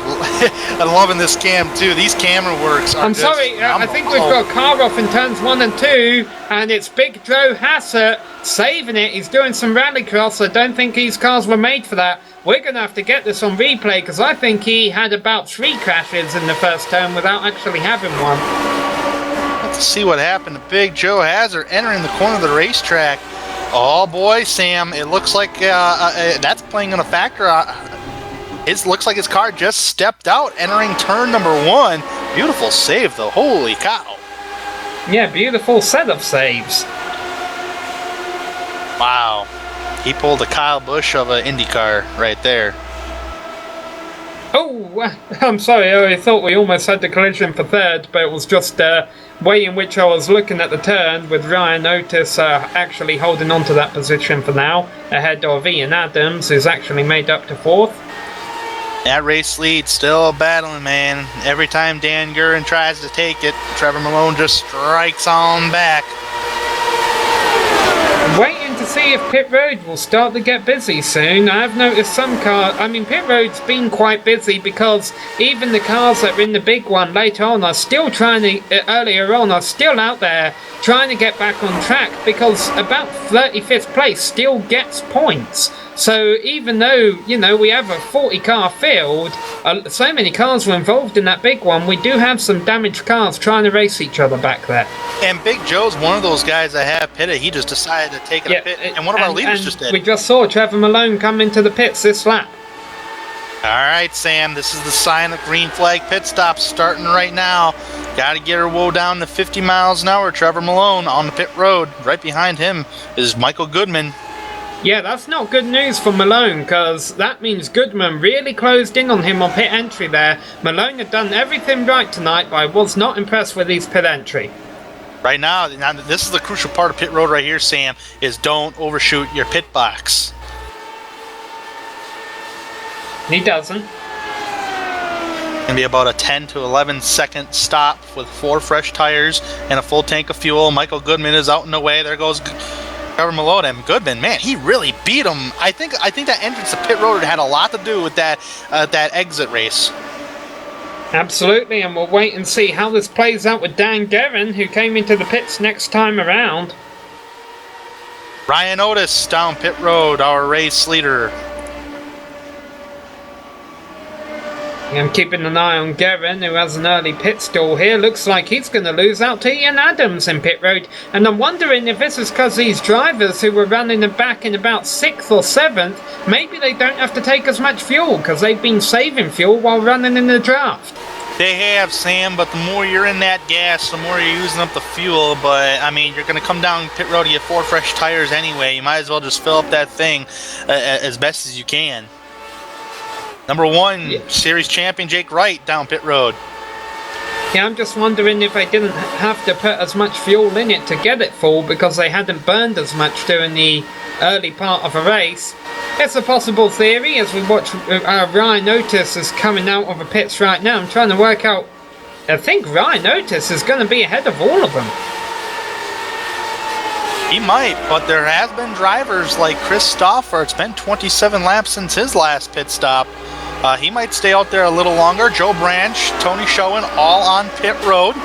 Speaker 4: I'm loving this cam too. These camera works are
Speaker 3: I'm sorry, I think we've got a car off in turns 1 and 2, and it's Big Joe Hassett saving it. He's doing some rallycross. I don't think these cars were made for that. We're going to have to get this on replay, because I think he had about 3 crashes in the first turn without actually having one.
Speaker 4: Let's see what happened to Big Joe Hassett entering the corner of the racetrack. Oh boy, Sam, it looks like that's playing in a factor. It looks like his car just stepped out, entering turn number 1. Beautiful save, though. Holy cow.
Speaker 3: Yeah, beautiful set of saves.
Speaker 4: Wow. He pulled a Kyle Busch of an IndyCar right there.
Speaker 3: Oh, I'm sorry. I thought we almost had the collision for 3rd, but it was just way in which I was looking at the turn, with Ryan Otis actually holding on to that position for now, ahead of Ian Adams, who's actually made up to 4th.
Speaker 4: That race lead still battling, man. Every time Dan Gurin tries to take it, Trevor Malone just strikes on back.
Speaker 3: Waiting to see if pit road will start to get busy soon. I have noticed some cars, pit road's been quite busy, because even the cars that were in the big one later on are still earlier on, are still out there trying to get back on track, because about 35th place still gets points. So even though, we have a 40-car field, so many cars were involved in that big one, we do have some damaged cars trying to race each other back there.
Speaker 4: And Big Joe's one of those guys that have pitted. He just decided to take a pit, and one of our leaders just did.
Speaker 3: We just saw Trevor Malone come into the pits this lap.
Speaker 4: All right, Sam, this is the sign of green flag pit stop starting right now. Got to get her woe down to 50 miles an hour. Trevor Malone on the pit road. Right behind him is Michael Goodman.
Speaker 3: Yeah, that's not good news for Malone, because that means Goodman really closed in on him on pit entry there. Malone had done everything right tonight, but I was not impressed with his pit entry.
Speaker 4: Right now, this is the crucial part of pit road right here, Sam, is don't overshoot your pit box.
Speaker 3: He doesn't.
Speaker 4: Gonna be about a 10 to 11 second stop with 4 fresh tires and a full tank of fuel. Michael Goodman is out and away. There goes Trevor Malone. And Goodman, man, he really beat him. I think that entrance to pit road had a lot to do with that exit race.
Speaker 3: Absolutely, and we'll wait and see how this plays out with Dan Guerin, who came into the pits next time around.
Speaker 4: Ryan Otis down pit road, our race leader.
Speaker 3: I'm keeping an eye on Guerin, who has an early pit stall here. Looks like he's going to lose out to Ian Adams in pit road. And I'm wondering if this is because these drivers who were running them back in about 6th or 7th, maybe they don't have to take as much fuel because they've been saving fuel while running in the draft.
Speaker 4: They have, Sam, but the more you're in that gas, the more you're using up the fuel. But, I mean, you're going to come down pit road to get 4 fresh tires anyway. You might as well just fill up that thing as best as you can. Number 1, series champion Jake Wright down pit road.
Speaker 3: Yeah, I'm just wondering if they didn't have to put as much fuel in it to get it full because they hadn't burned as much during the early part of a race. It's a possible theory as we watch Ryan Otis is coming out of the pits right now. I'm trying to work out. I think Ryan Otis is going to be ahead of all of them.
Speaker 4: He might, but there has been drivers like Chris Stauffer. It's been 27 laps since his last pit stop. He might stay out there a little longer. Joe Branch, Tony Schoen, all on pit road.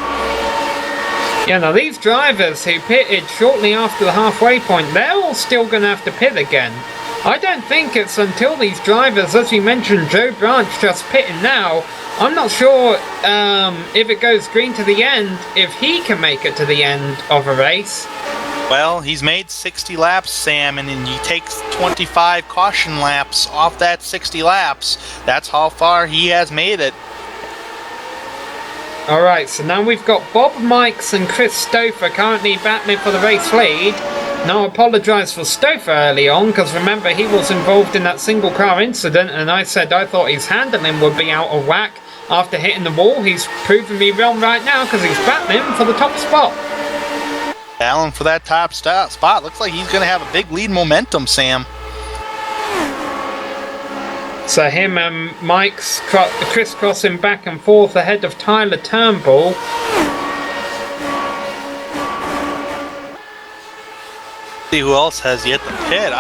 Speaker 3: Yeah, now these drivers who pitted shortly after the halfway point, they're all still going to have to pit again. I don't think it's until these drivers, as you mentioned, Joe Branch just pitting now. I'm not sure if it goes green to the end, if he can make it to the end of a race.
Speaker 4: Well, he's made 60 laps, Sam, and then he takes 25 caution laps off that 60 laps. That's how far he has made it.
Speaker 3: Alright, so now we've got Bob Mikes and Chris Stouffer currently battling for the race lead. Now I apologise for Stouffer early on, because remember he was involved in that single car incident, and I said I thought his handling would be out of whack after hitting the wall. He's proven me wrong right now, because he's battling for the top spot.
Speaker 4: Allen for that top spot. Looks like he's going to have a big lead momentum, Sam.
Speaker 3: So him and Mike's crisscrossing back and forth ahead of Tyler Turnbull.
Speaker 4: See who else has yet to pit.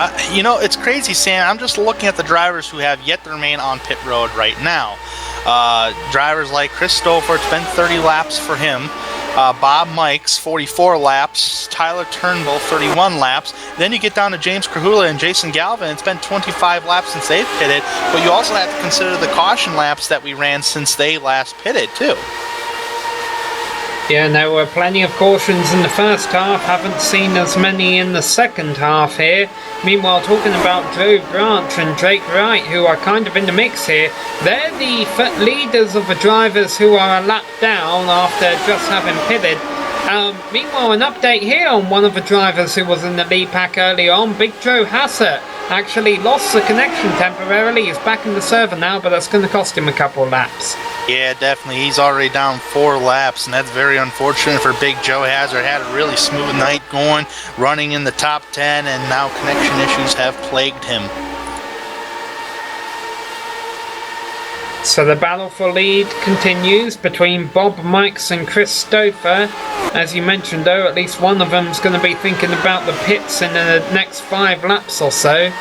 Speaker 4: It's crazy, Sam. I'm just looking at the drivers who have yet to remain on pit road right now. Drivers like Chris Stouffer, it's been 30 laps for him. Bob Mikes, 44 laps. Tyler Turnbull, 31 laps. Then you get down to James Krahula and Jason Galvin. It's been 25 laps since they've pitted. But you also have to consider the caution laps that we ran since they last pitted, too.
Speaker 3: Yeah, there were plenty of cautions in the first half. Haven't seen as many in the second half here. Meanwhile, talking about Joe Branch and Jake Wright, who are kind of in the mix here, they're the leaders of the drivers who are a lap down after just having pitted. Meanwhile, an update here on one of the drivers who was in the lead pack early on. Big Joe Hassett actually lost the connection temporarily. He's back in the server now, but that's going to cost him a couple of laps.
Speaker 4: Yeah, definitely. He's already down 4 laps, and that's very unfortunate for Big Joe Hassett. Had a really smooth night going, running in the top 10, and now connection issues have plagued him.
Speaker 3: So the battle for lead continues between Bob Mikes and Chris Stouffer. As you mentioned though, at least one of them's going to be thinking about the pits in the next 5 laps or so.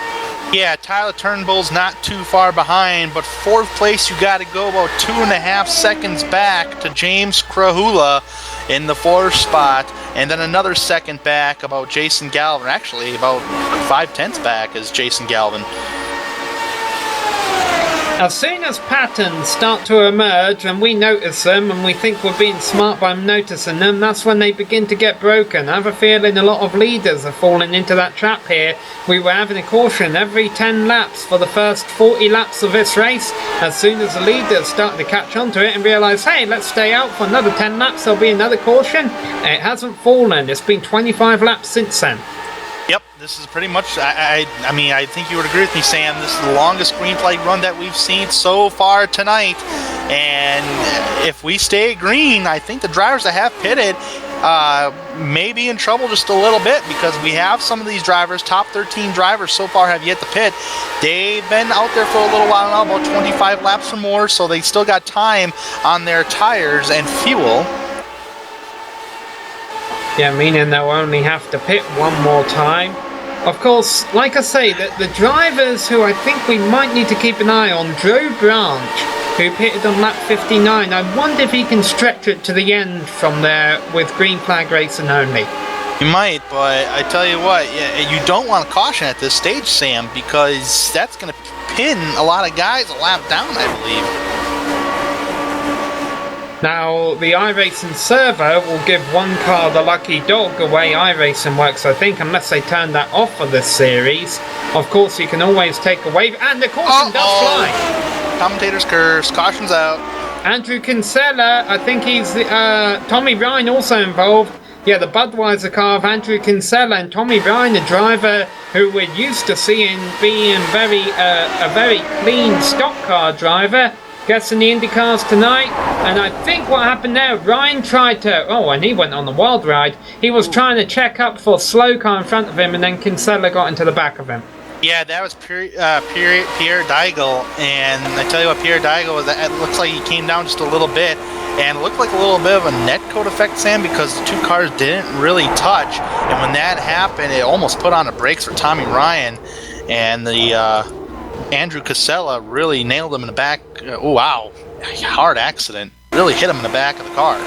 Speaker 4: Yeah, Tyler Turnbull's not too far behind, but 4th place you got to go about 2.5 seconds back to James Krahula in the 4th spot, and then another second back about Jason Galvin. Actually, about 5/10 back is Jason Galvin.
Speaker 3: As soon as patterns start to emerge and we notice them and we think we're being smart by noticing them, that's when they begin to get broken. I have a feeling a lot of leaders are falling into that trap here. We were having a caution every 10 laps for the first 40 laps of this race. As soon as the leaders start to catch on to it and realise, hey, let's stay out for another 10 laps, there'll be another caution. It hasn't fallen. It's been 25 laps since then.
Speaker 4: Yep, this is pretty much, I mean, I think you would agree with me, Sam. This is the longest green flag run that we've seen so far tonight. And if we stay green, I think the drivers that have pitted may be in trouble just a little bit, because we have some of these drivers, top 13 drivers so far have yet to pit. They've been out there for a little while now, about 25 laps or more, so they still got time on their tires and fuel.
Speaker 3: Yeah, meaning they'll only have to pit one more time. Of course, like I say, the drivers who I think we might need to keep an eye on, Joe Branch, who pitted on lap 59, I wonder if he can stretch it to the end from there with green flag racing only.
Speaker 4: You might, but I tell you what, yeah, you don't want to caution at this stage, Sam, because that's going to pin a lot of guys a lap down, I believe.
Speaker 3: Now, the iRacing server will give one car the lucky dog, the way iRacing works, I think, unless they turn that off for this series. Of course, you can always take a wave, and the caution does fly!
Speaker 4: Commentator's curse, caution's out.
Speaker 3: Andrew Kinsella, I think he's Tommy Ryan also involved. Yeah, the Budweiser car of Andrew Kinsella and Tommy Ryan, a driver who we're used to seeing being a very clean stock car driver, gets in the Indy cars tonight. And I think what happened there, Ryan tried to, and he went on the wild ride. He was trying to check up for a slow car in front of him, and then Kinsella got into the back of him.
Speaker 4: Yeah, that was Pierre Daigle, and I tell you what, Pierre Daigle, it looks like he came down just a little bit, and it looked like a little bit of a netcode effect, Sam, because the two cars didn't really touch, and when that happened, it almost put on the brakes for Tommy Ryan, and the Andrew Casella really nailed him in the back. Oh, wow, hard accident. Really hit him in the back of the car.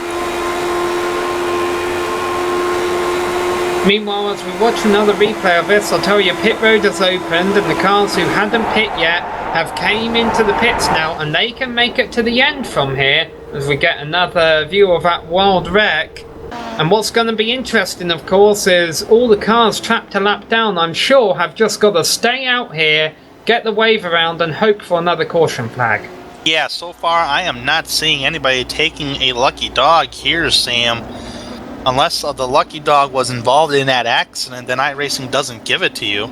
Speaker 3: Meanwhile, as we watch another replay of this, I'll tell you, pit road has opened and the cars who hadn't pit yet have came into the pits now, and they can make it to the end from here as we get another view of that wild wreck. And what's going to be interesting, of course, is all the cars trapped a lap down, I'm sure, have just got to stay out here, get the wave around, and hope for another caution flag.
Speaker 4: Yeah, so far I am not seeing anybody taking a lucky dog here, Sam. Unless the lucky dog was involved in that accident, then iRacing doesn't give it to you.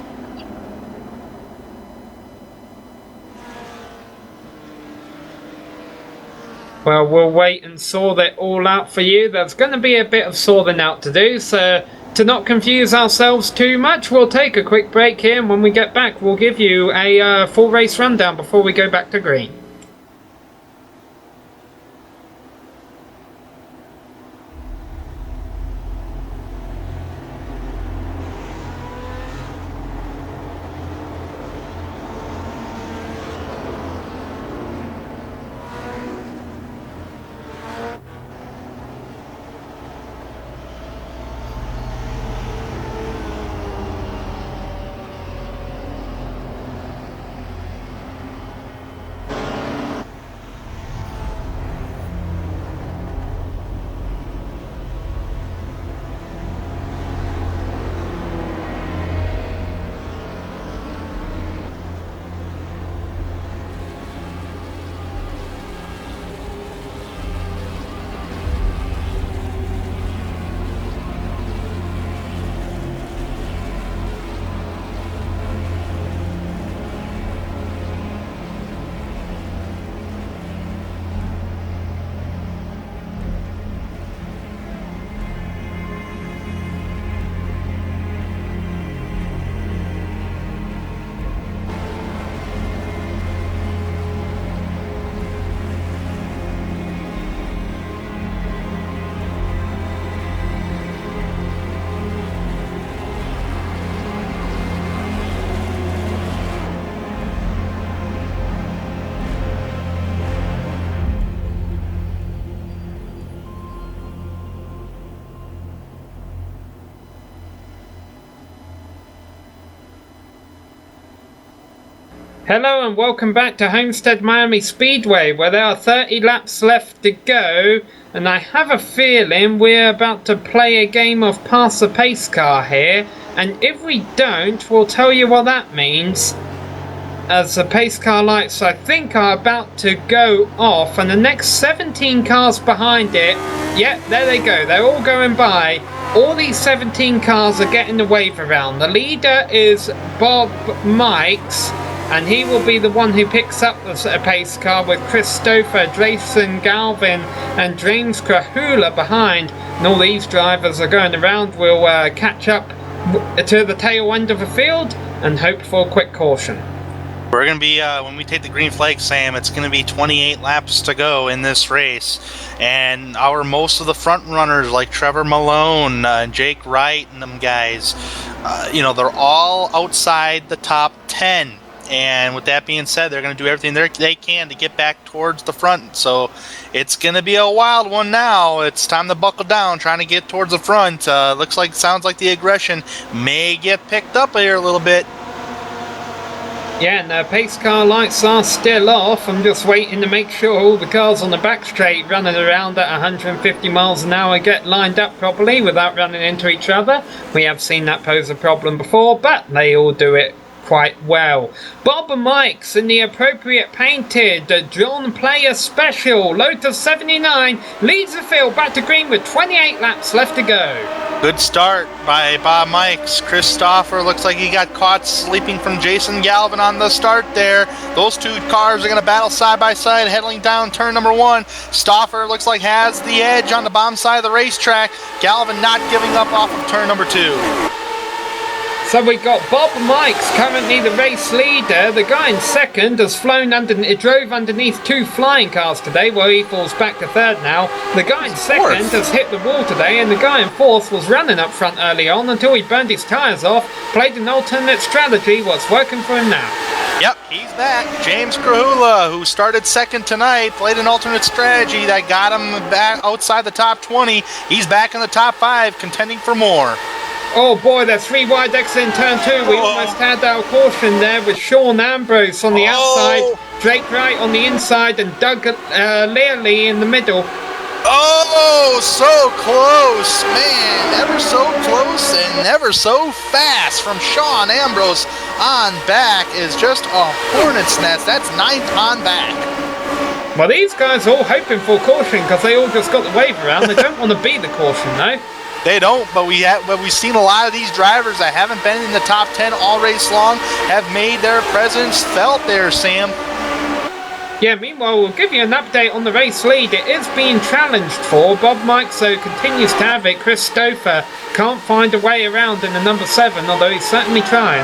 Speaker 3: Well, we'll wait and sort it all out for you. There's going to be a bit of sorting out to do, so to not confuse ourselves too much, we'll take a quick break here, and when we get back, we'll give you a full race rundown before we go back to green. Hello and welcome back to Homestead-Miami Speedway, where there are 30 laps left to go, and I have a feeling we're about to play a game of pass the pace car here, and if we don't, we'll tell you what that means, as the pace car lights I think are about to go off, and the next 17 cars behind it, yep, there they go, they're all going by. All these 17 cars are getting the wave around. The leader is Bob Mikes, and he will be the one who picks up the pace car with Christopher, Drayson Galvin and James Krahula behind. And all these drivers are going around. We'll catch up to the tail end of the field and hope for a quick caution.
Speaker 4: We're going to be, when we take the green flag, Sam, it's going to be 28 laps to go in this race. And most of the front runners like Trevor Malone, Jake Wright and them guys they're all outside the top 10. And with that being said, they're going to do everything they can to get back towards the front. So it's going to be a wild one now. It's time to buckle down, trying to get towards the front. Sounds like the aggression may get picked up here a little bit.
Speaker 3: Yeah, and the pace car lights are still off. I'm just waiting to make sure all the cars on the back straight running around at 150 miles an hour get lined up properly without running into each other. We have seen that pose a problem before, but they all do it quite well. Bob and Mike's in the appropriate painted John Player Special Lotus 79 leads the field back to green with 28 laps left to go.
Speaker 4: Good start by Bob Mikes. Christopher looks like he got caught sleeping from Jason Galvin on the start there. Those two cars are going to battle side by side heading down turn number 1. Stoffer looks like has the edge on the bottom side of the racetrack. Galvin not giving up off of turn number 2.
Speaker 3: So we got Bob Mikes, currently the race leader. The guy in second has drove underneath 2 flying cars today, where he falls back to third now. The guy in second has hit the wall today, and the guy in fourth was running up front early on until he burned his tyres off, played an alternate strategy, what's working for him now.
Speaker 4: Yep, he's back. James Krahula, who started second tonight, played an alternate strategy that got him back outside the top 20. He's back in the top 5, contending for more.
Speaker 3: Oh boy, that's 3 wide exit in turn 2. We almost had our caution there with Sean Ambrose on the outside, Drake Wright on the inside, and Doug Learley in the middle.
Speaker 4: Oh, so close, man. Ever so close and never so fast from Sean Ambrose on back is just a hornet's nest. That's 9th on back.
Speaker 3: Well, these guys are all hoping for caution because they all just got the wave around. They don't want to be the caution, though.
Speaker 4: They don't, but we've seen a lot of these drivers that haven't been in the top 10 all race long have made their presence felt there, Sam.
Speaker 3: Yeah, meanwhile, we'll give you an update on the race lead. It is being challenged for. Bob Mikeso continues to have it. Chris Stouffer can't find a way around in the number 7, although he's certainly trying.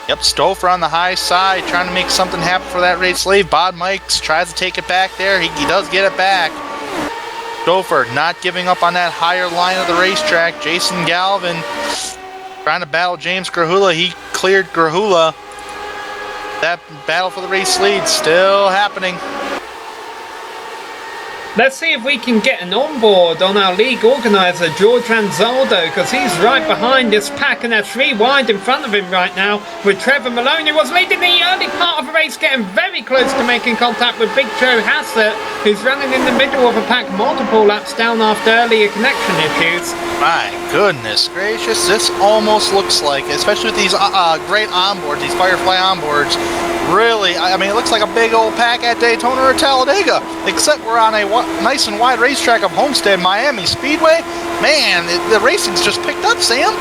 Speaker 4: Yep, Stouffer on the high side, trying to make something happen for that race lead. Bob Mikes tries to take it back there. He does get it back. Stouffer not giving up on that higher line of the racetrack. Jason Galvin trying to battle James Grahula. He cleared Grahula. That battle for the race lead still happening.
Speaker 3: Let's see if we can get an onboard on our league organizer, George Anzaldo, because he's right behind this pack and they're 3 wide in front of him right now, with Trevor Maloney, who was leading the early part of the race, getting very close to making contact with Big Joe Hassett, who's running in the middle of a pack multiple laps down after earlier connection issues.
Speaker 4: My goodness gracious, this almost looks like, especially with these great onboards, these Firefly onboards, really, I mean, it looks like a big old pack at Daytona or Talladega, except we're on a nice and wide racetrack of Homestead-Miami Speedway. Man, the racing's just picked up, Sam.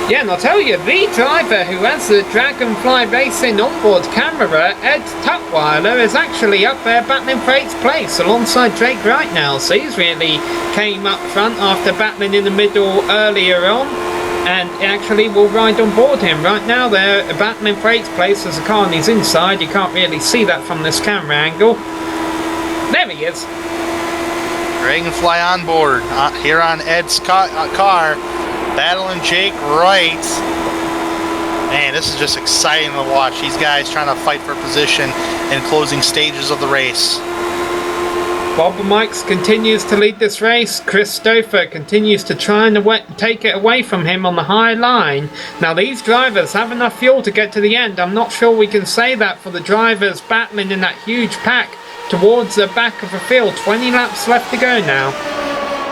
Speaker 3: Yeah, and I'll tell you, the driver who has the Dragonfly Racing onboard camera, Ed Tutwiler, is actually up there battling for 8th place alongside Drake right now. So he's really came up front after battling in the middle earlier on, and actually will ride on board him. Right now they're battling for 8th place. There's a car on his inside. You can't really see that from this camera angle. There he is.
Speaker 4: Dragonfly on board here on Ed's car, battling Jake Wright. Man, this is just exciting to watch. These guys trying to fight for position in closing stages of the race.
Speaker 3: Bob Mikes continues to lead this race. Chris Stouffer continues to try and take it away from him on the high line. Now these drivers have enough fuel to get to the end. I'm not sure we can say that for the drivers battling in that huge pack towards the back of the field. 20 laps left to go now.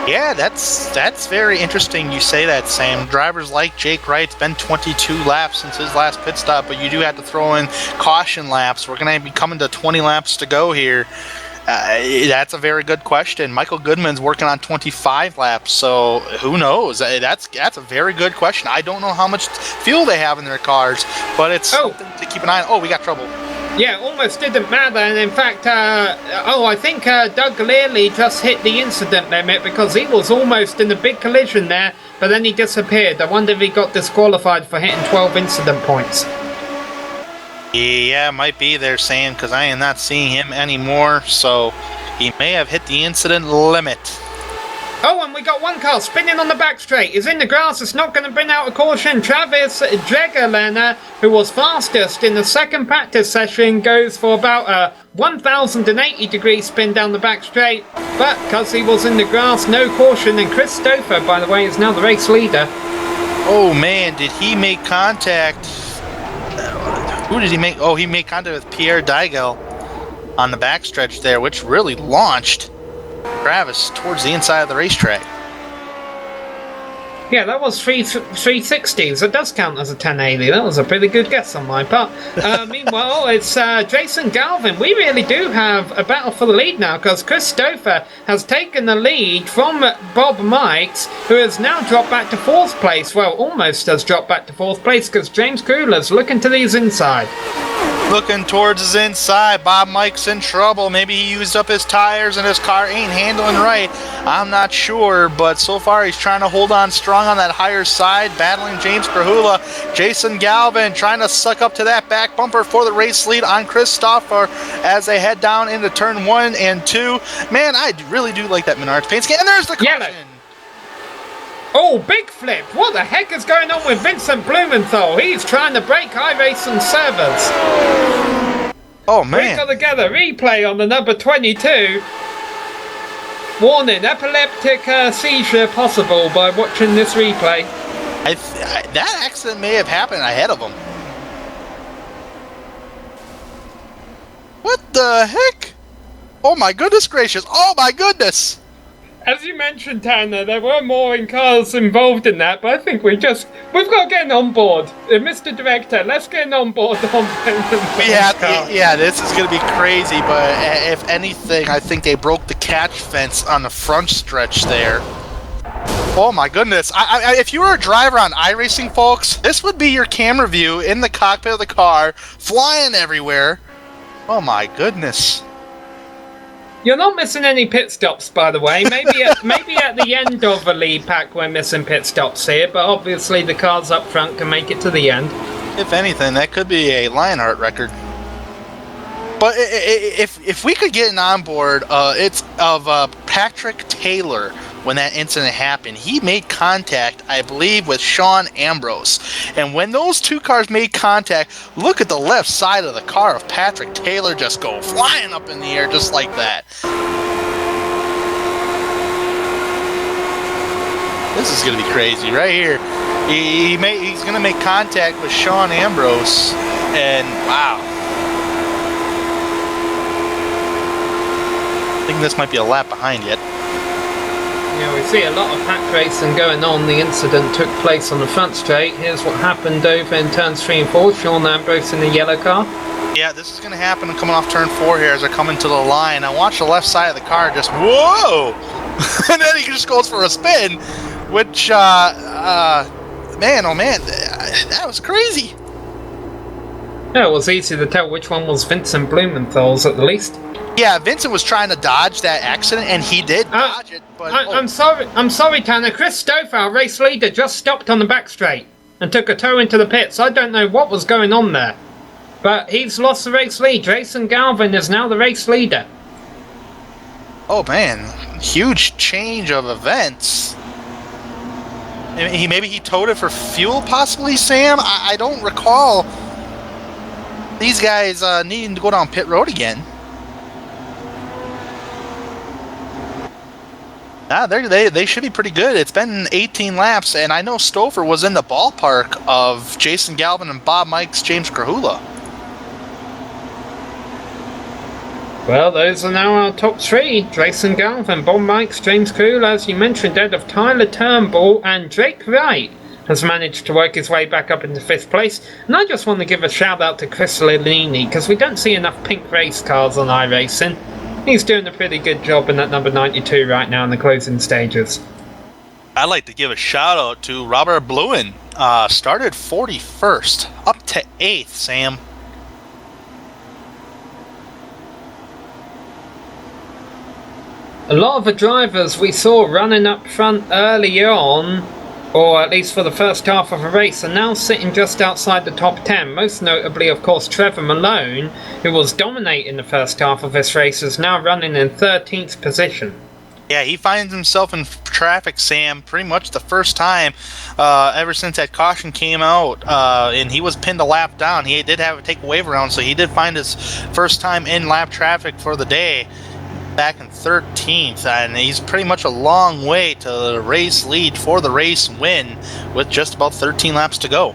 Speaker 4: Yeah, that's very interesting you say that, Sam. Drivers like Jake Wright's been 22 laps since his last pit stop, but you do have to throw in caution laps. We're going to be coming to 20 laps to go here. That's a very good question. Michael Goodman's working on 25 laps, so who knows? That's a very good question. I don't know how much fuel they have in their cars, but it's something to keep an eye on. Oh, we got trouble.
Speaker 3: Yeah, almost didn't matter, and in fact, I think Doug Learley just hit the incident limit because he was almost in a big collision there, but then he disappeared. I wonder if he got disqualified for hitting 12 incident points.
Speaker 4: Yeah, might be there, Sam, because I am not seeing him anymore, so he may have hit the incident limit.
Speaker 3: Oh, and we got one car spinning on the back straight. He's in the grass. It's not going to bring out a caution. Travis Jegerlener, who was fastest in the second practice session, goes for about a 1,080-degree spin down the back straight. But because he was in the grass, no caution. And Chris Stouffer, by the way, is now the race leader.
Speaker 4: Oh, man, did he make contact? Who did he make? Oh, he made contact with Pierre Digel on the backstretch there, which really launched Travis towards the inside of the racetrack.
Speaker 3: Yeah, that was 360s. It does count as a 1080. That was a pretty good guess on my part. Meanwhile, it's Jason Galvin. We really do have a battle for the lead now, because Chris Stouffer has taken the lead from Bob Mikes, who has now dropped back to 4th place. Well, almost has dropped back to 4th place, because James Kruler's looking to these inside.
Speaker 4: Looking towards his inside. Bob Mike's in trouble. Maybe he used up his tires and his car ain't handling right. I'm not sure, but so far he's trying to hold on strong on that higher side, battling James Krahula. Jason Galvin trying to suck up to that back bumper for the race lead on Chris Stouffer as they head down into turn 1 and 2. Man, I really do like that Menards paint scheme. And there's the caution.
Speaker 3: Oh, big flip! What the heck is going on with Vincent Blumenthal? He's trying to break iRacing servers.
Speaker 4: Oh, man.
Speaker 3: We got to get a replay on the number 22. Warning, epileptic seizure possible by watching this replay.
Speaker 4: That accident may have happened ahead of him. What the heck? Oh, my goodness gracious. Oh, my goodness.
Speaker 3: As you mentioned, Tanner, there were more cars involved in that, but I think we've got to get on board. Mr. Director, let's get on board on
Speaker 4: Yeah, this is going to be crazy, but if anything, I think they broke the catch fence on the front stretch there. Oh my goodness. If you were a driver on iRacing, folks, this would be your camera view in the cockpit of the car, flying everywhere. Oh my goodness.
Speaker 3: You're not missing any pit stops, by the way. Maybe at the end of a lead pack we're missing pit stops here, but obviously the cars up front can make it to the end. If
Speaker 4: anything, that could be a Lionheart record. But if we could get an onboard, it's of Patrick Taylor. When that incident happened, he made contact, I believe, with Sean Ambrose. And when those two cars made contact, look at the left side of the car of Patrick Taylor just go flying up in the air just like that. This is going to be crazy right here. He's going to make contact with Sean Ambrose. And wow. I think this might be a lap behind yet.
Speaker 3: Yeah, we see a lot of pack racing going on. The incident took place on the front straight. Here's what happened over in turns 3 and 4. Sean Ambrose in the yellow car.
Speaker 4: Yeah, this is going to happen coming off turn 4 here as they're coming to the line. I watch the left side of the car just, whoa! And then he just goes for a spin, which, man, oh man, that was crazy.
Speaker 3: Yeah, it was easy to tell which one was Vincent Blumenthal's at the least.
Speaker 4: Yeah, Vincent was trying to dodge that accident, and he did dodge it. But
Speaker 3: I'm sorry, Tanner. Chris Stouffer, our race leader, just stopped on the back straight and took a tow into the pits. I don't know what was going on there, but he's lost the race lead. Jason Galvin is now the race leader.
Speaker 4: Oh man, huge change of events. Maybe he towed it for fuel, possibly, Sam. I don't recall these guys needing to go down pit road again. They should be pretty good. It's been 18 laps, and I know Stouffer was in the ballpark of Jason Galvin and Bob Mikes, James Krahula.
Speaker 3: Well, those are now our top 3. Jason Galvin, Bob Mikes, James Krahula, as you mentioned, ahead of Tyler Turnbull, and Jake Wright has managed to work his way back up into 5th place. And I just want to give a shout out to Chris Lellini, because we don't see enough pink race cars on iRacing. He's doing a pretty good job in that number 92 right now in the closing stages.
Speaker 4: I'd like to give a shout out to Robert Bluen. Started 41st, up to 8th, Sam.
Speaker 3: A lot of the drivers we saw running up front early on, or at least for the first half of a race, are now sitting just outside the top 10. Most notably, of course, Trevor Malone, who was dominating the first half of this race, is now running in 13th position.
Speaker 4: Yeah, he finds himself in traffic, Sam, pretty much the first time ever since that caution came out, and he was pinned a lap down. He did have a takeaway round, so he did find his first time in lap traffic for the day back in 13th, and he's pretty much a long way to the race lead for the race win with just about 13 laps to go.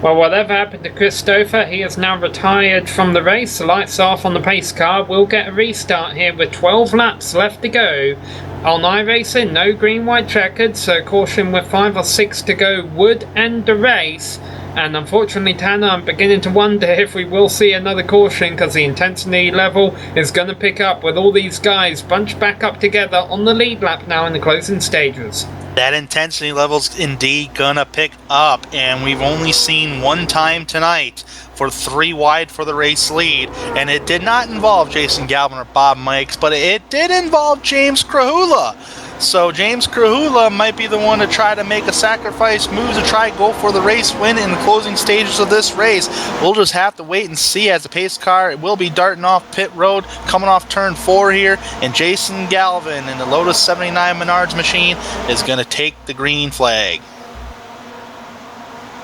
Speaker 3: Well, whatever happened to Christopher, he is now retired from the race. The lights off on the pace car. We'll get a restart here with 12 laps left to go. On iRacing, no green-white checkered, so caution with 5 or 6 to go would end the race. And unfortunately, Tanner, I'm beginning to wonder if we will see another caution, because the intensity level is going to pick up with all these guys bunched back up together on the lead lap now in the closing stages.
Speaker 4: That intensity level's indeed gonna pick up, and we've only seen one time tonight for 3 wide for the race lead, and it did not involve Jason Galvin or Bob Mikes, but it did involve James Krahula. So James Krahula might be the one to try to make a sacrifice move to try go for the race win in the closing stages of this race. We'll just have to wait and see, as the pace car will be darting off pit road, coming off turn 4 here, and Jason Galvin in the Lotus 79 Menards machine is going to take the green flag.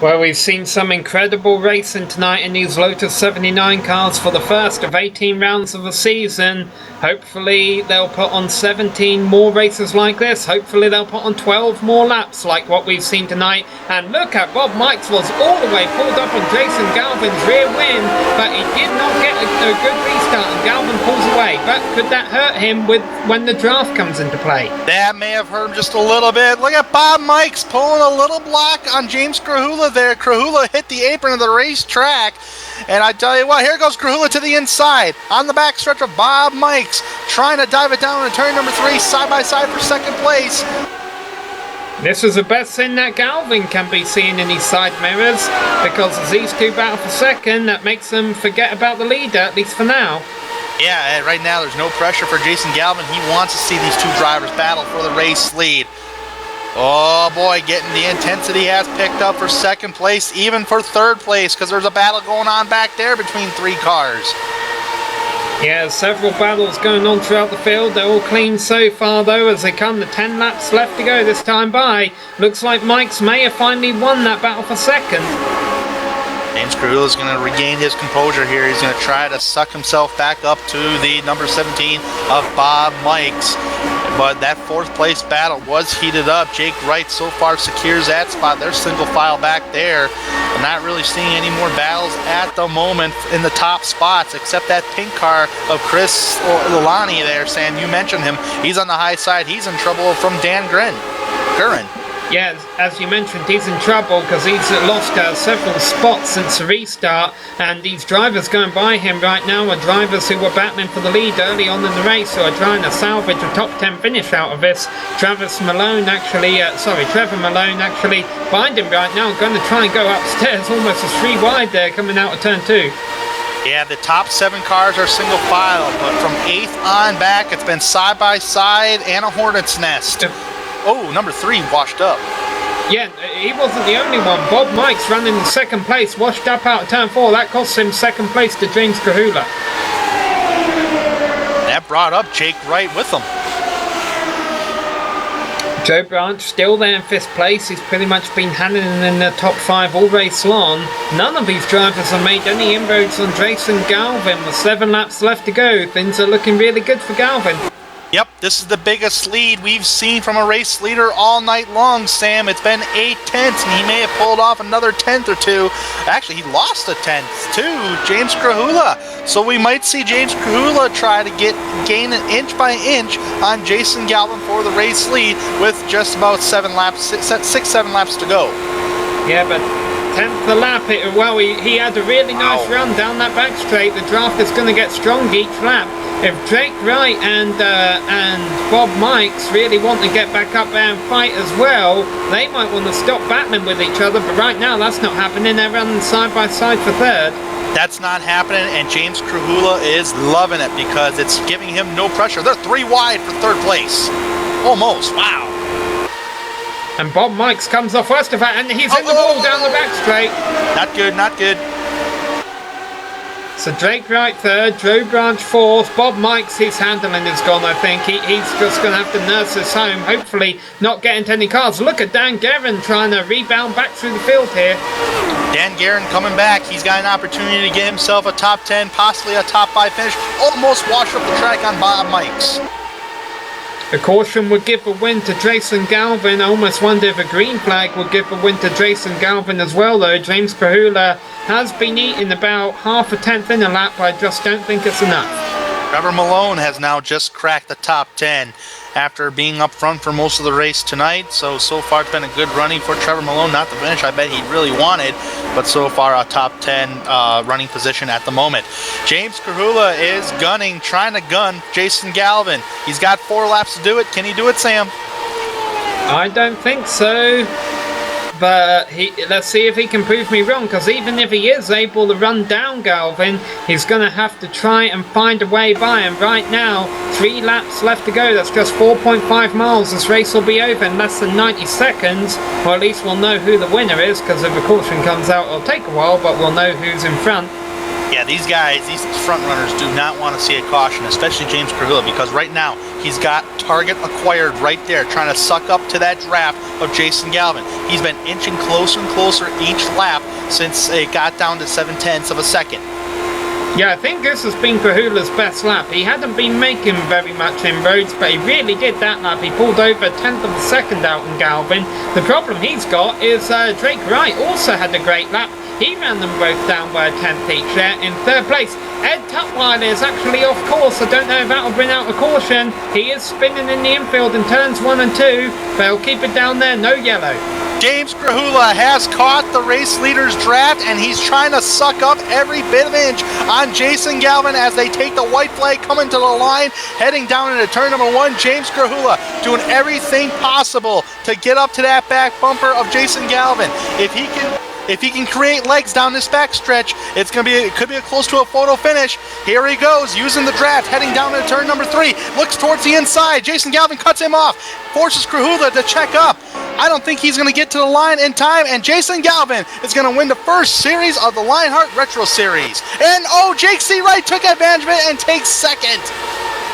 Speaker 3: Well, we've seen some incredible racing tonight in these Lotus 79 cars for the first of 18 rounds of the season. Hopefully they'll put on 17 more races like this. Hopefully they'll put on 12 more laps like what we've seen tonight. And look at Bob Mikes was all the way pulled up on Jason Galvin's rear wing, but he did not get a good restart, and Galvin pulls away. But could that hurt him when the draft comes into play?
Speaker 4: That may have hurt him just a little bit. Look at Bob Mikes pulling a little block on James Krahula there. Krahula hit the apron of the racetrack, and I tell you what, here goes Krahula to the inside on the backstretch of Bob Mikes, trying to dive it down in turn number 3, side by side for second place.
Speaker 3: This is the best thing that Galvin can be seeing in his side mirrors, because as these two battle for second, that makes them forget about the leader, at least for now.
Speaker 4: Yeah, right now there's no pressure for Jason Galvin. He wants to see these two drivers battle for the race lead. Oh boy, getting the intensity has picked up for second place, even for third place, because there's a battle going on back there between 3 cars.
Speaker 3: Yeah, several battles going on throughout the field. They're all clean so far, though, as they come to 10 laps left to go this time by. Looks like Mikes may have finally won that battle for second.
Speaker 4: James Krahula is going to regain his composure here. He's going to try to suck himself back up to the number 17 of Bob Mikes. But that 4th place battle was heated up. Jake Wright so far secures that spot. They're single file back there. I'm not really seeing any more battles at the moment in the top spots, except that pink car of Chris Lalani there. Sam, you mentioned him. He's on the high side. He's in trouble from Dan Gurin.
Speaker 3: Yeah, as you mentioned, he's in trouble because he's lost several spots since the restart, and these drivers going by him right now are drivers who were battling for the lead early on in the race, who are trying to salvage a top 10 finish out of this. Trevor Malone actually behind him right now, going to try and go upstairs, almost a 3 wide there coming out of turn 2.
Speaker 4: Yeah, the top 7 cars are single file, but from 8th on back, it's been side by side and a hornet's nest. Oh, number 3 washed up.
Speaker 3: Yeah, he wasn't the only one. Bob Mikes running in second place, washed up out of turn 4. That cost him second place to James Krahula.
Speaker 4: That brought up Jake Wright with him.
Speaker 3: Joe Branch still there in 5th place. He's pretty much been handling in the top 5 all race long. None of these drivers have made any inroads on Jason Galvin with 7 laps left to go. Things are looking really good for Galvin.
Speaker 4: Yep, this is the biggest lead we've seen from a race leader all night long, Sam. It's been 8 tenths, and he may have pulled off another 10th or 2. Actually, he lost a 10th to James Krahula. So we might see James Krahula try to gain an inch by inch on Jason Galvin for the race lead with just about 7 laps, 7 laps to go.
Speaker 3: Yeah, but 10th the lap, he had a really nice run down that back straight. The draft is going to get strong each lap. If Jake Wright and Bob Mikes really want to get back up there and fight as well, they might want to stop battling with each other, but right now that's not happening. They're running side by side for 3rd.
Speaker 4: That's not happening, and James Krahula is loving it because it's giving him no pressure. They're 3 wide for 3rd place. Almost. Wow.
Speaker 3: And Bob Mikes comes off first of that, and he's hit the ball down the back straight.
Speaker 4: Not good, not good.
Speaker 3: So Drake Wright third, Joe Branch fourth, Bob Mikes, his handling is gone, I think. He's just going to have to nurse this home, hopefully not get into any cars. Look at Dan Guerin trying to rebound back through the field here.
Speaker 4: Dan Guerin coming back. He's got an opportunity to get himself a top 10, possibly a top 5 finish. Almost washed up the track on Bob Mikes.
Speaker 3: A caution would give a win to Jason Galvin. I almost wonder if a green flag would give a win to Jason Galvin as well, though. James Kahula has been eating about half a tenth in a lap, but I just don't think it's enough.
Speaker 4: Trevor Malone has now just cracked the top 10 after being up front for most of the race tonight. So far it's been a good running for Trevor Malone. Not the finish I bet he really wanted, but so far a top 10 running position at the moment. James Kahula is gunning, trying to gun Jason Galvin. He's got 4 laps to do it. Can he do it, Sam?
Speaker 3: I don't think so. But let's see if he can prove me wrong, because even if he is able to run down Galvin, he's going to have to try and find a way by him. Right now, 3 laps left to go. That's just 4.5 miles. This race will be over in less than 90 seconds. Or at least we'll know who the winner is, because if a caution comes out, it'll take a while, but we'll know who's in front.
Speaker 4: Yeah, these guys, these front runners do not want to see a caution, especially James Kahula, because right now he's got target acquired right there, trying to suck up to that draft of Jason Galvin. He's been inching closer and closer each lap since it got down to 7/10 of a second.
Speaker 3: Yeah, I think this has been Kahula's best lap. He hadn't been making very much inroads, but he really did that lap. He pulled over a tenth of a second out in Galvin. The problem he's got is Drake Wright also had a great lap. He ran them both down by a tenth each there. In third place, Ed Tutwiler is actually off course. I don't know if that'll bring out a caution. He is spinning in the infield in turns 1 and 2, but he'll keep it down there, no yellow.
Speaker 4: James Kahula has caught the race leader's draft, and he's trying to suck up every bit of inch on Jason Galvin as they take the white flag coming to the line, heading down into turn number 1. James Kahula doing everything possible to get up to that back bumper of Jason Galvin. If he can create legs down this back stretch, it could be close to a photo finish. Here he goes, using the draft, heading down to turn number 3. Looks towards the inside. Jason Galvin cuts him off, forces Kahula to check up. I don't think he's going to get to the line in time, and Jason Galvin is going to win the first series of the Lionheart Retro Series. And Jake C. Wright took advantage of it and takes second.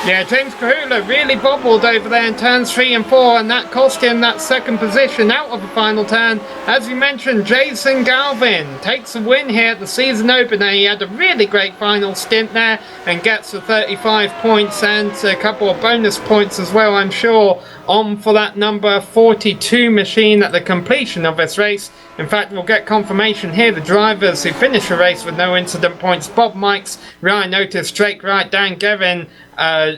Speaker 3: Yeah, James Kahula really bobbled over there in turns 3 and 4, and that cost him that second position out of the final turn. As you mentioned, Jason Galvin takes a win here at the season opener. He had a really great final stint there and gets the 35 points and a couple of bonus points as well, I'm sure, on for that number 42 machine at the completion of this race. In fact, we'll get confirmation here. The drivers who finish the race with no incident points: Bob Mikes, Ryan Otis, Drake Wright, Dan Guerin,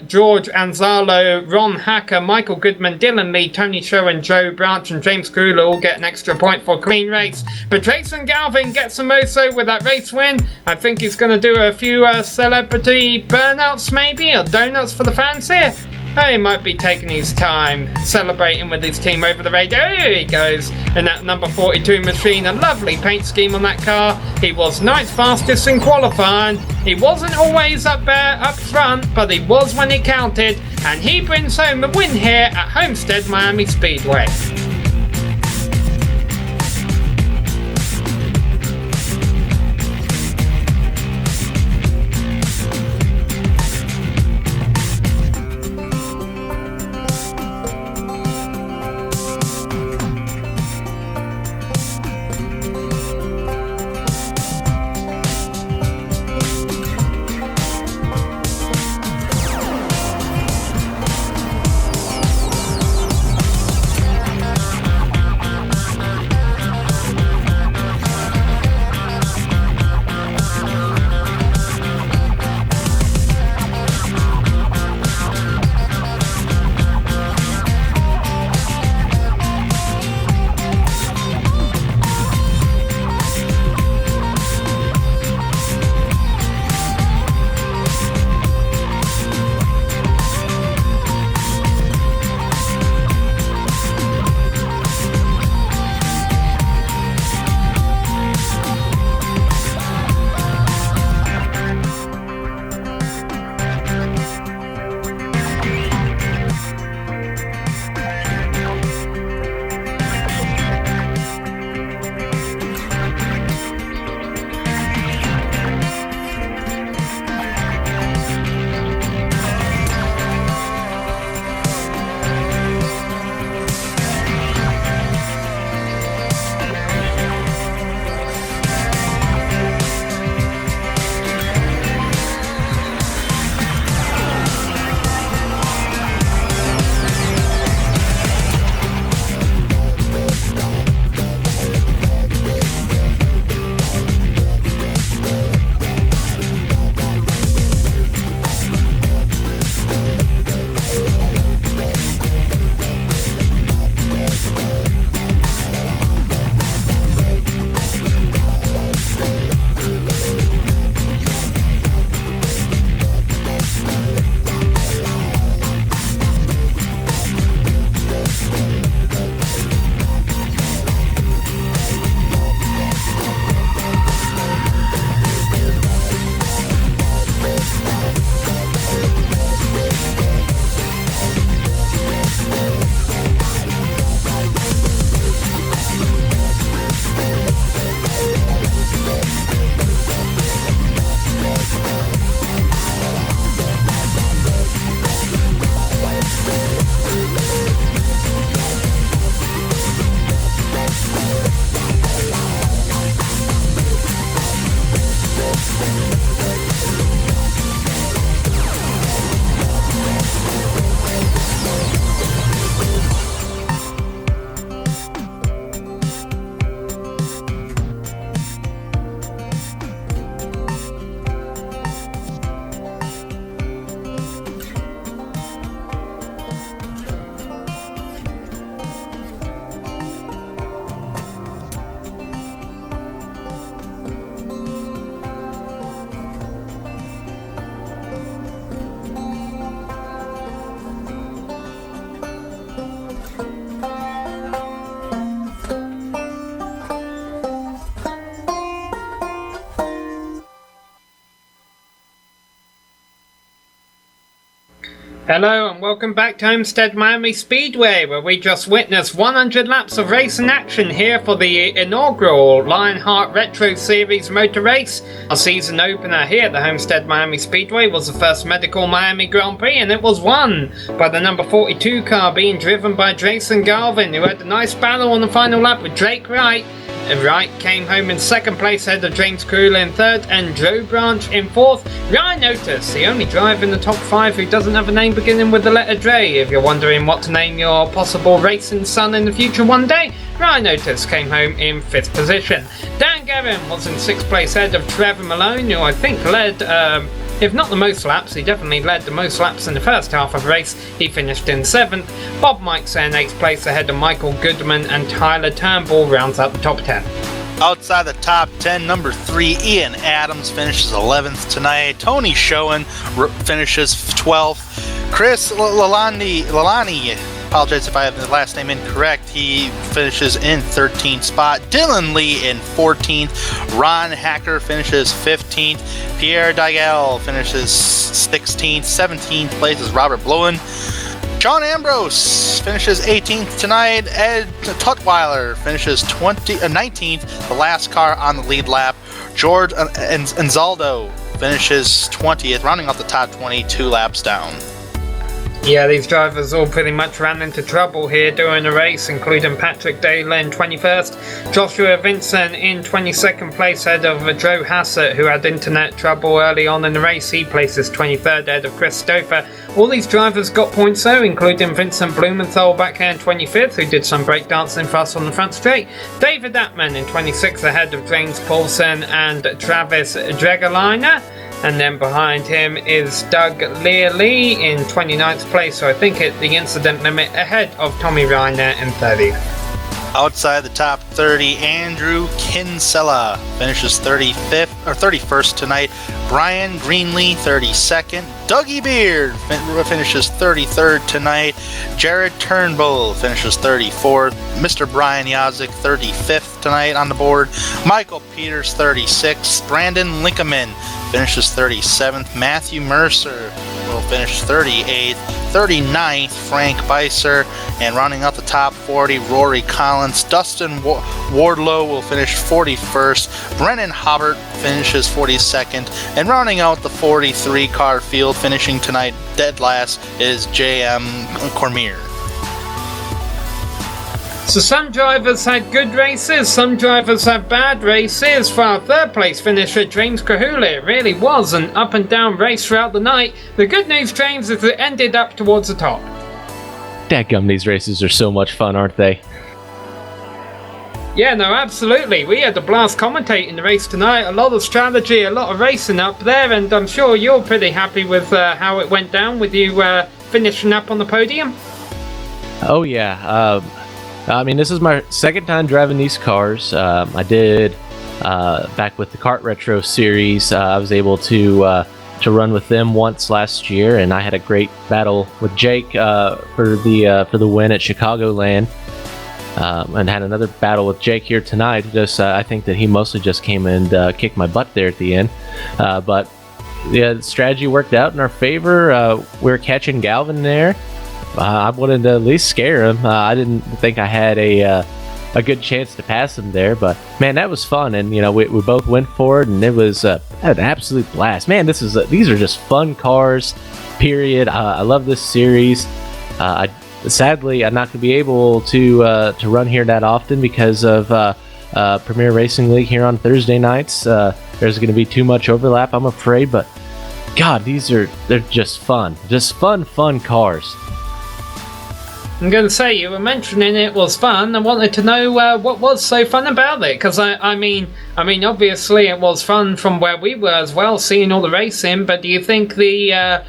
Speaker 3: George Anzalo, Ron Hacker, Michael Goodman, Dylan Lee, Tony Show, and Joe Branch and James Kahula all get an extra point for a clean race. But Jason Galvin gets a moso with that race win. I think he's going to do a few celebrity burnouts maybe, or donuts for the fans here. He might be taking his time celebrating with his team over the radio. Here he goes in that number 42 machine. A lovely paint scheme on that car. He was ninth fastest in qualifying. He wasn't always up there up front, but he was when it counted. And he brings home the win here at Homestead-Miami Speedway. Hello and welcome back to Homestead-Miami Speedway, where we just witnessed 100 laps of racing action here for the inaugural Lionheart Retro Series motor race. Our season opener here at the Homestead-Miami Speedway was the first Medical Miami Grand Prix, and it was won by the number 42 car being driven by Jason Galvin, who had a nice battle on the final lap with Jake Wright. Wright came home in second place ahead of James Krula in third and Joe Branch in fourth. Ryan Otis, the only driver in the top 5 who doesn't have a name beginning with the letter J. If you're wondering what to name your possible racing son in the future one day, Ryan Otis came home in 5th position. Dan Gavin was in 6th place ahead of Trevor Malone, who I think led, if not the most laps, he definitely led the most laps in the first half of the race. He finished in 7th. Bob Mike's in 8th place ahead of Michael Goodman, and Tyler Turnbull rounds out the top 10.
Speaker 4: Outside the top 10, number 3, Ian Adams finishes 11th tonight. Tony Schoen finishes 12th. Chris Lalani, apologize if I have the last name incorrect, he finishes in 13th spot. Dylan Lee in 14th. Ron Hacker finishes 15th. Pierre Digel finishes 16th. 17th place is Robert Blowen. Sean Ambrose finishes 18th tonight. Ed Tutwiler finishes 19th, the last car on the lead lap. George Anzaldo finishes 20th, rounding off the top 20, 2 laps down.
Speaker 3: Yeah, these drivers all pretty much ran into trouble here during the race, including Patrick Dale in 21st, Joshua Vincent in 22nd place ahead of Joe Hassett, who had internet trouble early on in the race. He places 23rd ahead of Chris Stouffer. All these drivers got points though, including Vincent Blumenthal back here in 25th, who did some breakdancing for us on the front straight. David Atman in 26th ahead of James Paulson and Travis Dregeliner. And then behind him is Doug Learley in 29th place, so I think at the incident limit ahead of Tommy Reiner in 30th.
Speaker 4: Outside the top 30, Andrew Kinsella finishes 31st tonight. Brian Greenlee 32nd. Dougie Beard finishes 33rd tonight. Jared Turnbull finishes 34th. Mr. Brian Yazik 35th tonight on the board. Michael Peters 36th. Brandon Linkeman finishes 37th. Matthew Mercer will finish 38th. 39th, Frank Beiser. And rounding out the top 40, Rory Collins. Dustin Wardlow will finish 41st. Brennan Hobbert finishes 42nd. And rounding out the 43 car field, finishing tonight dead last, is J.M. Cormier.
Speaker 3: So some drivers had good races, some drivers had bad races. For our third place finisher, James Kahula, it really was an up and down race throughout the night. The good news, James, is it ended up towards the top.
Speaker 5: Dadgum, these races are so much fun, aren't they?
Speaker 3: Yeah, no, absolutely. We had a blast commentating the race tonight. A lot of strategy, a lot of racing up there, and I'm sure you're pretty happy with how it went down with you finishing up on the podium.
Speaker 5: Oh, yeah. I mean, this is my second time driving these cars. I did back with the Kart Retro Series. I was able to run with them once last year, and I had a great battle with Jake for the win at Chicagoland, and had another battle with Jake here tonight. Just I think that he mostly just came and kicked my butt there at the end, but yeah, the strategy worked out in our favor. We were catching Galvin there. I wanted to at least scare him. I didn't think I had a good chance to pass him there, but man, that was fun. And we both went for it, and it was an absolute blast. Man, these are just fun cars. Period. I love this series. Sadly, I'm not going to be able to run here that often because of Premier Racing League here on Thursday nights. There's going to be too much overlap, I'm afraid. But God, they're just fun. Just fun cars.
Speaker 3: I'm going to say, you were mentioning it was fun. I wanted to know what was so fun about it, because I mean, obviously it was fun from where we were as well, seeing all the racing. But do you think the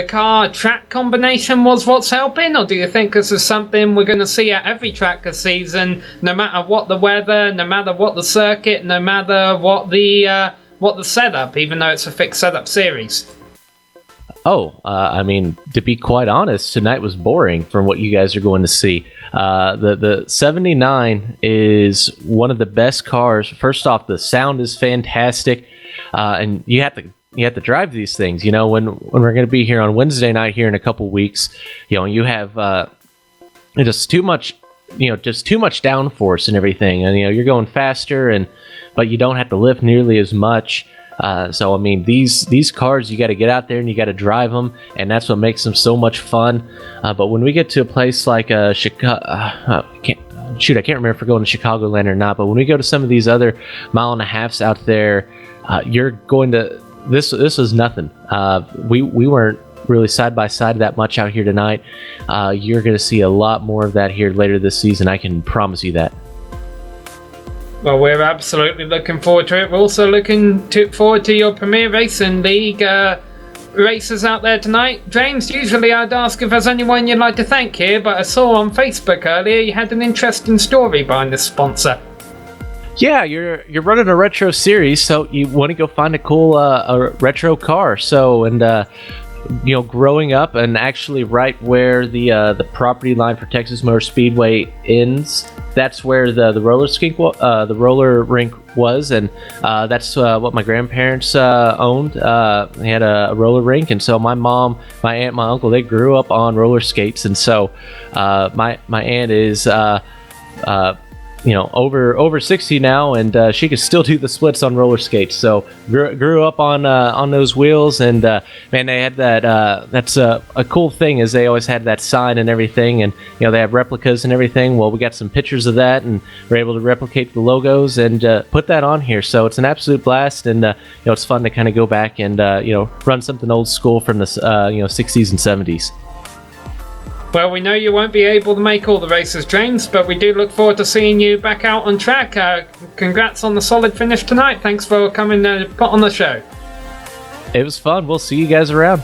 Speaker 3: car track combination was what's helping, or do you think this is something we're going to see at every track this season, no matter what the weather, no matter what the circuit, no matter what the setup, even though it's a fixed setup series?
Speaker 5: I mean, to be quite honest, tonight was boring from what you guys are going to see. The 79 is one of the best cars. First off, the sound is fantastic, and you have to have to drive these things. You know, when we're going to be here on Wednesday night here in a couple weeks, you know, you have just too much downforce and everything, and you know, you're going faster, but you don't have to lift nearly as much. So I mean, these cars, you got to get out there and you got to drive them, and that's what makes them so much fun. But when we get to a place like Chicago, I can't remember if we're going to Chicagoland or not. But when we go to some of these other 1.5 miles out there, you're going to this was nothing. We weren't really side by side that much out here tonight. You're going to see a lot more of that here later this season. I can promise you that.
Speaker 3: Well, we're absolutely looking forward to it. We're also looking forward to your Premier Racing League races out there tonight. James, usually I'd ask if there's anyone you'd like to thank here, but I saw on Facebook earlier you had an interesting story behind this sponsor.
Speaker 5: Yeah, you're running a retro series, so you want to go find a cool a retro car. So, and you know, growing up, and actually right where the property line for Texas Motor Speedway ends, that's where the roller rink was, and that's what my grandparents owned. They had a roller rink, and so my mom, my aunt, my uncle, they grew up on roller skates, and so my aunt is you know, over 60 now, and she can still do the splits on roller skates. So grew up on those wheels, and man, they had that. That's a cool thing, is they always had that sign and everything, and you know, they have replicas and everything. Well, we got some pictures of that, and we're able to replicate the logos and put that on here. So it's an absolute blast, and you know, it's fun to kind of go back and you know, run something old school from the you know, 60s and 70s.
Speaker 3: Well, we know you won't be able to make all the races, James, but we do look forward to seeing you back out on track. Congrats on the solid finish tonight. Thanks for coming to put on the show.
Speaker 5: It was fun. We'll see you guys around.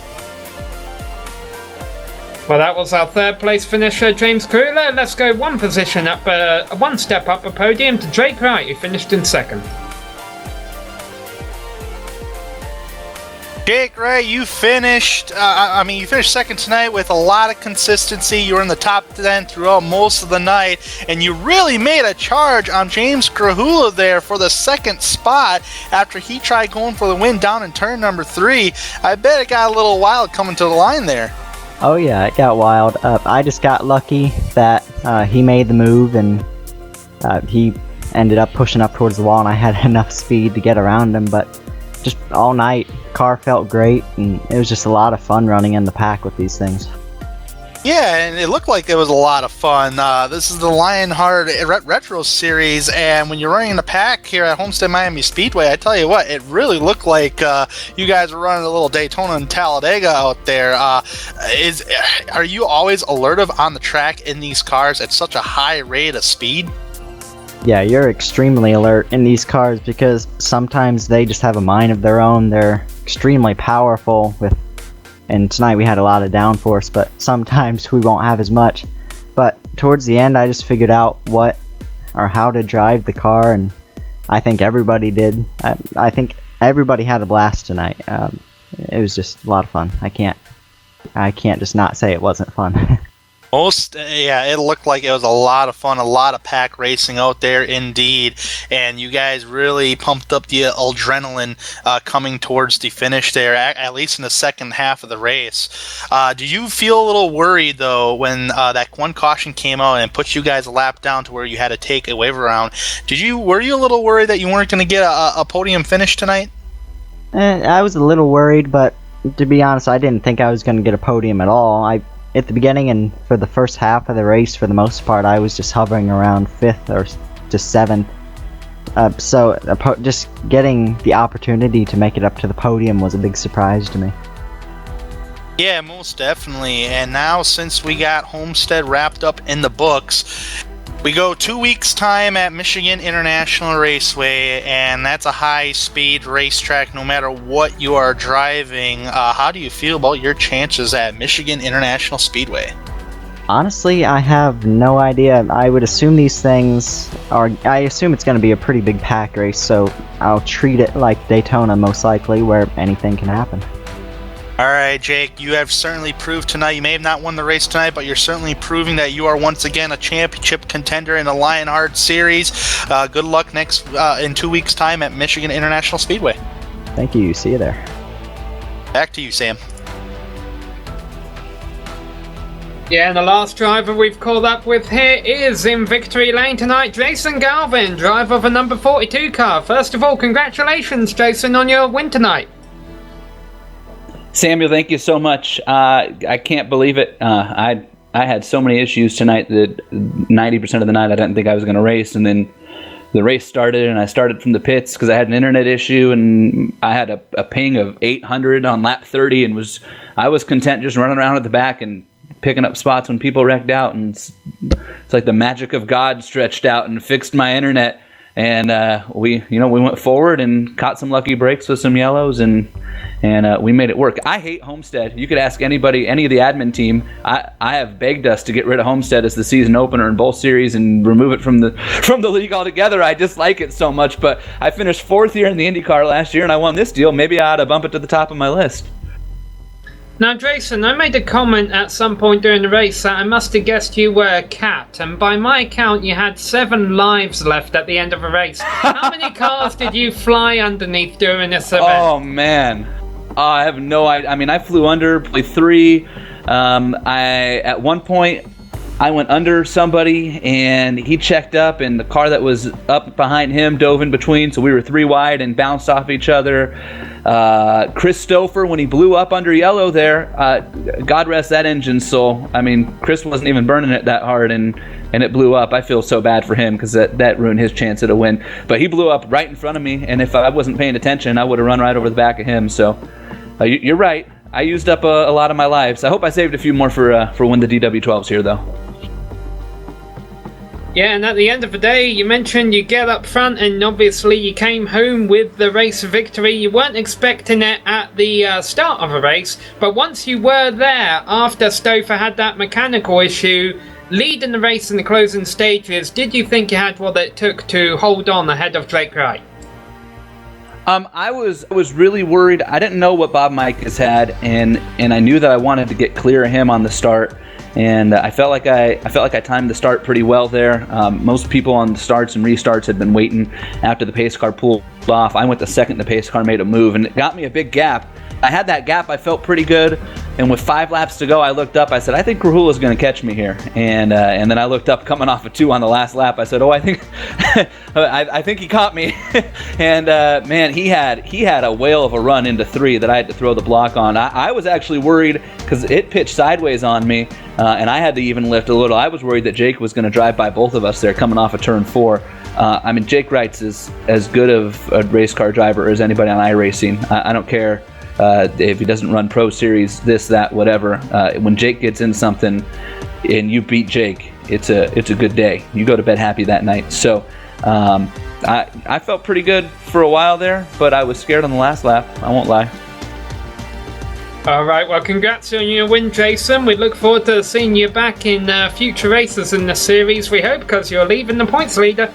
Speaker 3: Well, that was our third place finisher, James Kruger. Let's go one step up the podium to Drake Wright, who finished in second.
Speaker 4: Jake Wright, you finished. You finished second tonight with a lot of consistency. You were in the top 10 throughout most of the night, and you really made a charge on James Krahula there for the second spot after he tried going for the win down in turn number 3. I bet it got a little wild coming to the line there.
Speaker 6: Oh yeah, it got wild. I just got lucky that he made the move, and he ended up pushing up towards the wall, and I had enough speed to get around him. But just all night, car felt great, and it was just a lot of fun running in the pack with these things.
Speaker 4: Yeah, and it looked like it was a lot of fun. This is the Lionheart Retro Series, and when you're running in the pack here at Homestead-Miami Speedway, I tell you what, it really looked like you guys were running a little Daytona and Talladega out there. Are you always alertive on the track in these cars at such a high rate of speed?
Speaker 6: Yeah, you're extremely alert in these cars because sometimes they just have a mind of their own. They're extremely powerful and tonight we had a lot of downforce, but sometimes we won't have as much. But towards the end, I just figured out how to drive the car, and I think everybody did. I think everybody had a blast tonight. It was just a lot of fun. I can't just not say it wasn't fun.
Speaker 4: It looked like it was a lot of fun, a lot of pack racing out there indeed, and you guys really pumped up the adrenaline coming towards the finish there, at least in the second half of the race. Do you feel a little worried, though, when that one caution came out and put you guys a lap down to where you had to take a wave around? Were you a little worried that you weren't going to get a podium finish tonight?
Speaker 6: I was a little worried, but to be honest, I didn't think I was going to get a podium at all. At the beginning and for the first half of the race, for the most part, I was just hovering around 5th or just 7th. So just getting the opportunity to make it up to the podium was a big surprise to me.
Speaker 4: Yeah, most definitely. And now, since we got Homestead wrapped up in the books, we go 2 weeks' time at Michigan International Raceway, and that's a high-speed racetrack no matter what you are driving. How do you feel about your chances at Michigan International Speedway?
Speaker 6: Honestly, I have no idea. I would assume I assume it's going to be a pretty big pack race, so I'll treat it like Daytona most likely, where anything can happen.
Speaker 4: All right, Jake, you have certainly proved tonight. You may have not won the race tonight, but you're certainly proving that you are once again a championship contender in the Lionheart Series. Good luck in 2 weeks' time at Michigan International Speedway.
Speaker 6: Thank you. See you there.
Speaker 4: Back to you, Sam.
Speaker 3: Yeah, and the last driver we've called up with here is in victory lane tonight, Jason Galvin, driver of a number 42 car. First of all, congratulations, Jason, on your win tonight.
Speaker 7: Samuel, thank you so much. I can't believe it. I had so many issues tonight that 90% of the night I didn't think I was going to race, and then the race started, and I started from the pits because I had an internet issue, and I had a ping of 800 on lap 30, and I was content just running around at the back and picking up spots when people wrecked out, and it's like the magic of God stretched out and fixed my internet, and we went forward and caught some lucky breaks with some yellows, and we made it work. I hate Homestead. You could ask anybody, any of the admin team. I have begged us to get rid of Homestead as the season opener in both series and remove it from the league altogether. I dislike it so much, but I finished 4th here in the IndyCar last year, and I won this deal. Maybe I ought to bump it to the top of my list.
Speaker 3: Now, Jason, I made a comment at some point during the race that I must have guessed you were Cat, and by my count, you had 7 lives left at the end of a race. How many cars did you fly underneath during this event?
Speaker 7: Oh, man. I have no idea. I mean, I flew under probably 3. At one point, I went under somebody, and he checked up, and the car that was up behind him dove in between, so we were 3 wide and bounced off each other. Chris Stouffer, when he blew up under yellow there, God rest that engine's soul. I mean, Chris wasn't even burning it that hard, and it blew up. I feel so bad for him because that ruined his chance at a win. But he blew up right in front of me, and if I wasn't paying attention, I would have run right over the back of him. So you're right. I used up a lot of my lives. I hope I saved a few more for when the DW12's here, though.
Speaker 3: Yeah, and at the end of the day, you mentioned you get up front, and obviously you came home with the race victory. You weren't expecting it at the start of a race, but once you were there, after Stouffer had that mechanical issue, leading the race in the closing stages, did you think you had what it took to hold on ahead of Drake Wright?
Speaker 7: I was really worried. I didn't know what Bob Mikas had, and I knew that I wanted to get clear of him on the start. And I felt like I timed the start pretty well there. Most people on the starts and restarts had been waiting after the pace car pulled off. I went the second the pace car made a move, and it got me a big gap. I had that gap. I felt pretty good. And with 5 laps to go, I looked up. I said, I think Rahula's going to catch me here. And then I looked up, coming off a 2 on the last lap. I said, I think I think he caught me. And man, he had a whale of a run into 3 that I had to throw the block on. I was actually worried because it pitched sideways on me, and I had to even lift a little. I was worried that Jake was going to drive by both of us there coming off of turn 4. I mean, Jake Wright's as good of a race car driver as anybody on iRacing. I don't care if he doesn't run Pro Series, this, that, whatever. When Jake gets in something and you beat Jake, it's a good day. You go to bed happy that night. So I felt pretty good for a while there, but I was scared on the last lap. I won't lie.
Speaker 3: All right, well, congrats on your win, Jason. We look forward to seeing you back in future races in the series, we hope, because you're leaving the points leader.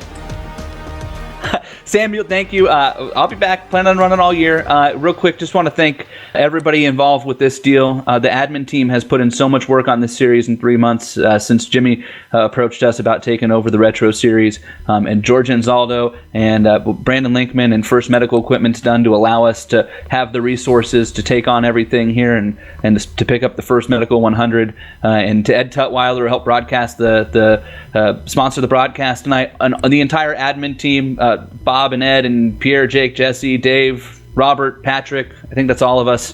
Speaker 7: Samuel, thank you. I'll be back, planning on running all year. Real quick, just want to thank everybody involved with this deal. The admin team has put in so much work on this series in 3 months since Jimmy approached us about taking over the Retro Series. And George Anzaldo and Brandon Linkman and First Medical Equipment's done to allow us to have the resources to take on everything here and to pick up the First Medical 100. And to Ed Tutwiler, who helped broadcast the sponsor the broadcast tonight. And the entire admin team, Bob and Ed and Pierre, Jake, Jesse, Dave, Robert, Patrick, I think that's all of us.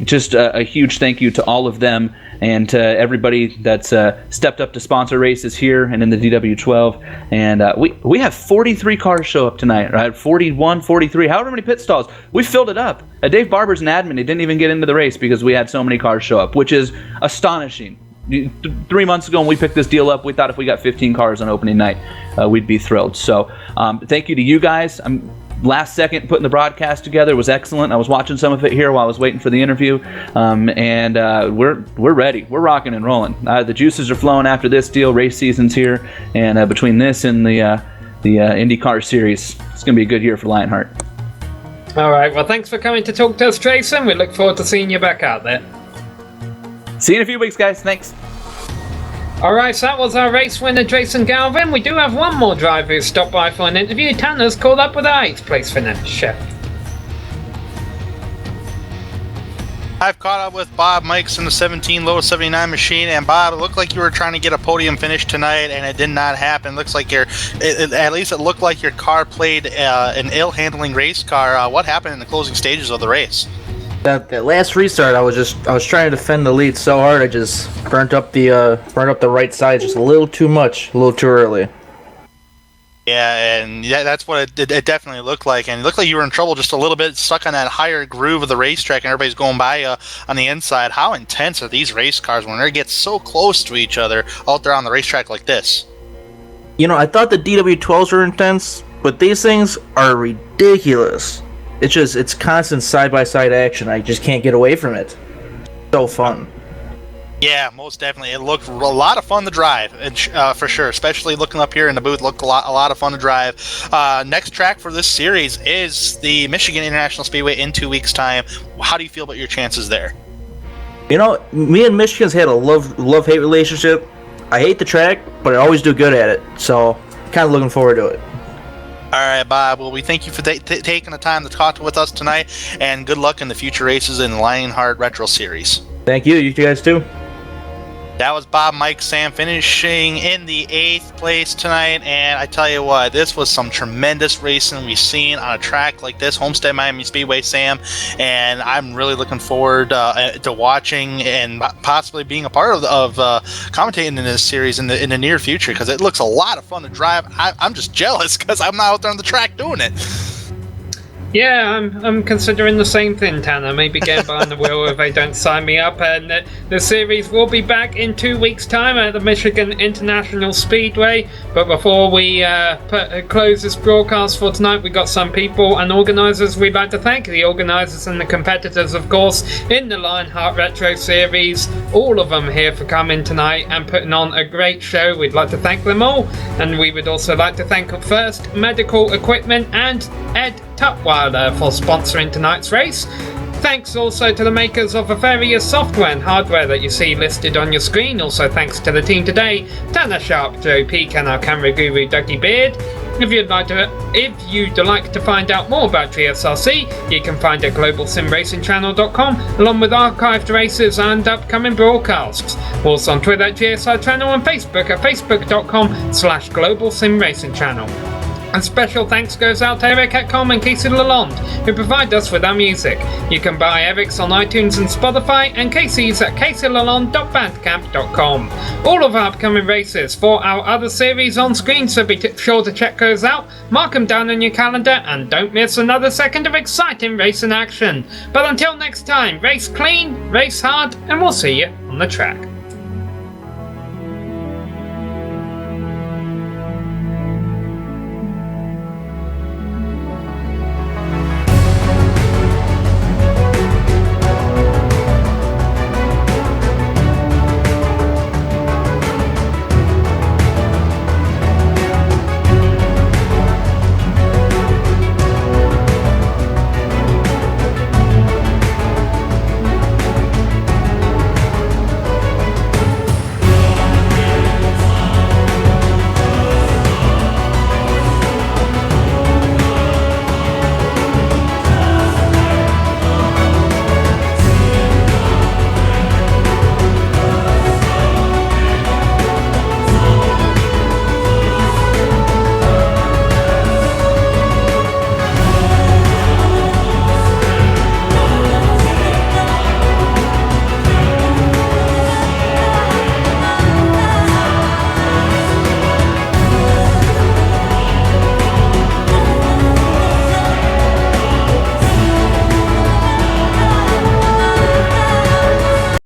Speaker 7: Just a huge thank you to all of them and to everybody that's stepped up to sponsor races here and in the DW12. And we have 43 cars show up tonight, right? 41, 43, however many pit stalls. We filled it up. Dave Barber's an admin. He didn't even get into the race because we had so many cars show up, which is astonishing. 3 months ago when we picked this deal up, we thought if we got 15 cars on opening night, we'd be thrilled. So thank you to you guys. Last second putting the broadcast together was excellent. I was watching some of it here while I was waiting for the interview, and we're ready. We're rocking and rolling. The juices are flowing after this deal. Race season's here, and between this and the IndyCar series, it's going to be a good year for Lionheart.
Speaker 3: All right, well, thanks for coming to talk to us, Jason. We look forward to seeing you back out there.
Speaker 7: See you in a few weeks, guys. Thanks.
Speaker 3: All right, so that was our race winner, Jason Galvin. We do have one more driver who stopped by for an interview. Tanner's called up with our 8th place finish.
Speaker 4: I've caught up with Bob Mikes in the 17 Lotus 79 machine, and Bob, it looked like you were trying to get a podium finish tonight, and it did not happen. Looks like at least it looked like your car played an ill-handling race car. What happened in the closing stages of the race?
Speaker 8: That last restart, I was trying to defend the lead so hard, I just burnt up the right side just a little too much, a little too early.
Speaker 4: Yeah, and that's what it definitely looked like. And it looked like you were in trouble just a little bit, stuck on that higher groove of the racetrack, and everybody's going by you on the inside. How intense are these race cars when they get so close to each other out there on the racetrack like this?
Speaker 8: You know, I thought the DW12s were intense, but these things are ridiculous. It's constant side-by-side action. I just can't get away from it. So fun.
Speaker 4: Yeah, most definitely. It looked a lot of fun to drive, and for sure. Especially looking up here in the booth, looked a lot of fun to drive. Next track for this series is the Michigan International Speedway in 2 weeks' time. How do you feel about your chances there?
Speaker 8: You know, me and Michigan's had a love-hate relationship. I hate the track, but I always do good at it. So, kind of looking forward to it.
Speaker 4: All right, Bob. Well, we thank you for taking the time to talk with us tonight, and good luck in the future races in the Lionheart Retro Series.
Speaker 8: Thank you. You guys too.
Speaker 4: That was Bob, Mike, Sam finishing in the 8th place tonight, and I tell you what, this was some tremendous racing we've seen on a track like this, Homestead-Miami Speedway, Sam, and I'm really looking forward to watching and possibly being a part of commentating in this series in the near future, because it looks a lot of fun to drive. I'm just jealous because I'm not out there on the track doing it.
Speaker 3: Yeah, I'm considering the same thing, Tanner. Maybe get behind the wheel if they don't sign me up. And the series will be back in 2 weeks' time at the Michigan International Speedway. But before we close this broadcast for tonight, we got some people and organisers we'd like to thank. The organisers and the competitors, of course, in the Lionheart Retro Series. All of them here for coming tonight and putting on a great show. We'd like to thank them all. And we would also like to thank First Medical Equipment and Ed Tutwiler for sponsoring tonight's race. Thanks also to the makers of the various software and hardware that you see listed on your screen. Also thanks to the team today, Tanner Sharp, Joe Peak, and our camera guru Dougie Beard. If you'd like to find out more about GSRC, you can find it at globalsimracingchannel.com, along with archived races and upcoming broadcasts. Also on Twitter at GSR Channel and Facebook at facebook.com/globalsimracingchannel. And special thanks goes out to Eric Etcom and Casey Lalonde, who provide us with our music. You can buy Eric's on iTunes and Spotify, and Casey's at caseylalonde.bandcamp.com. All of our upcoming races for our other series on screen, so be sure to check those out, mark them down on your calendar, and don't miss another second of exciting racing action. But until next time, race clean, race hard, and we'll see you on the track.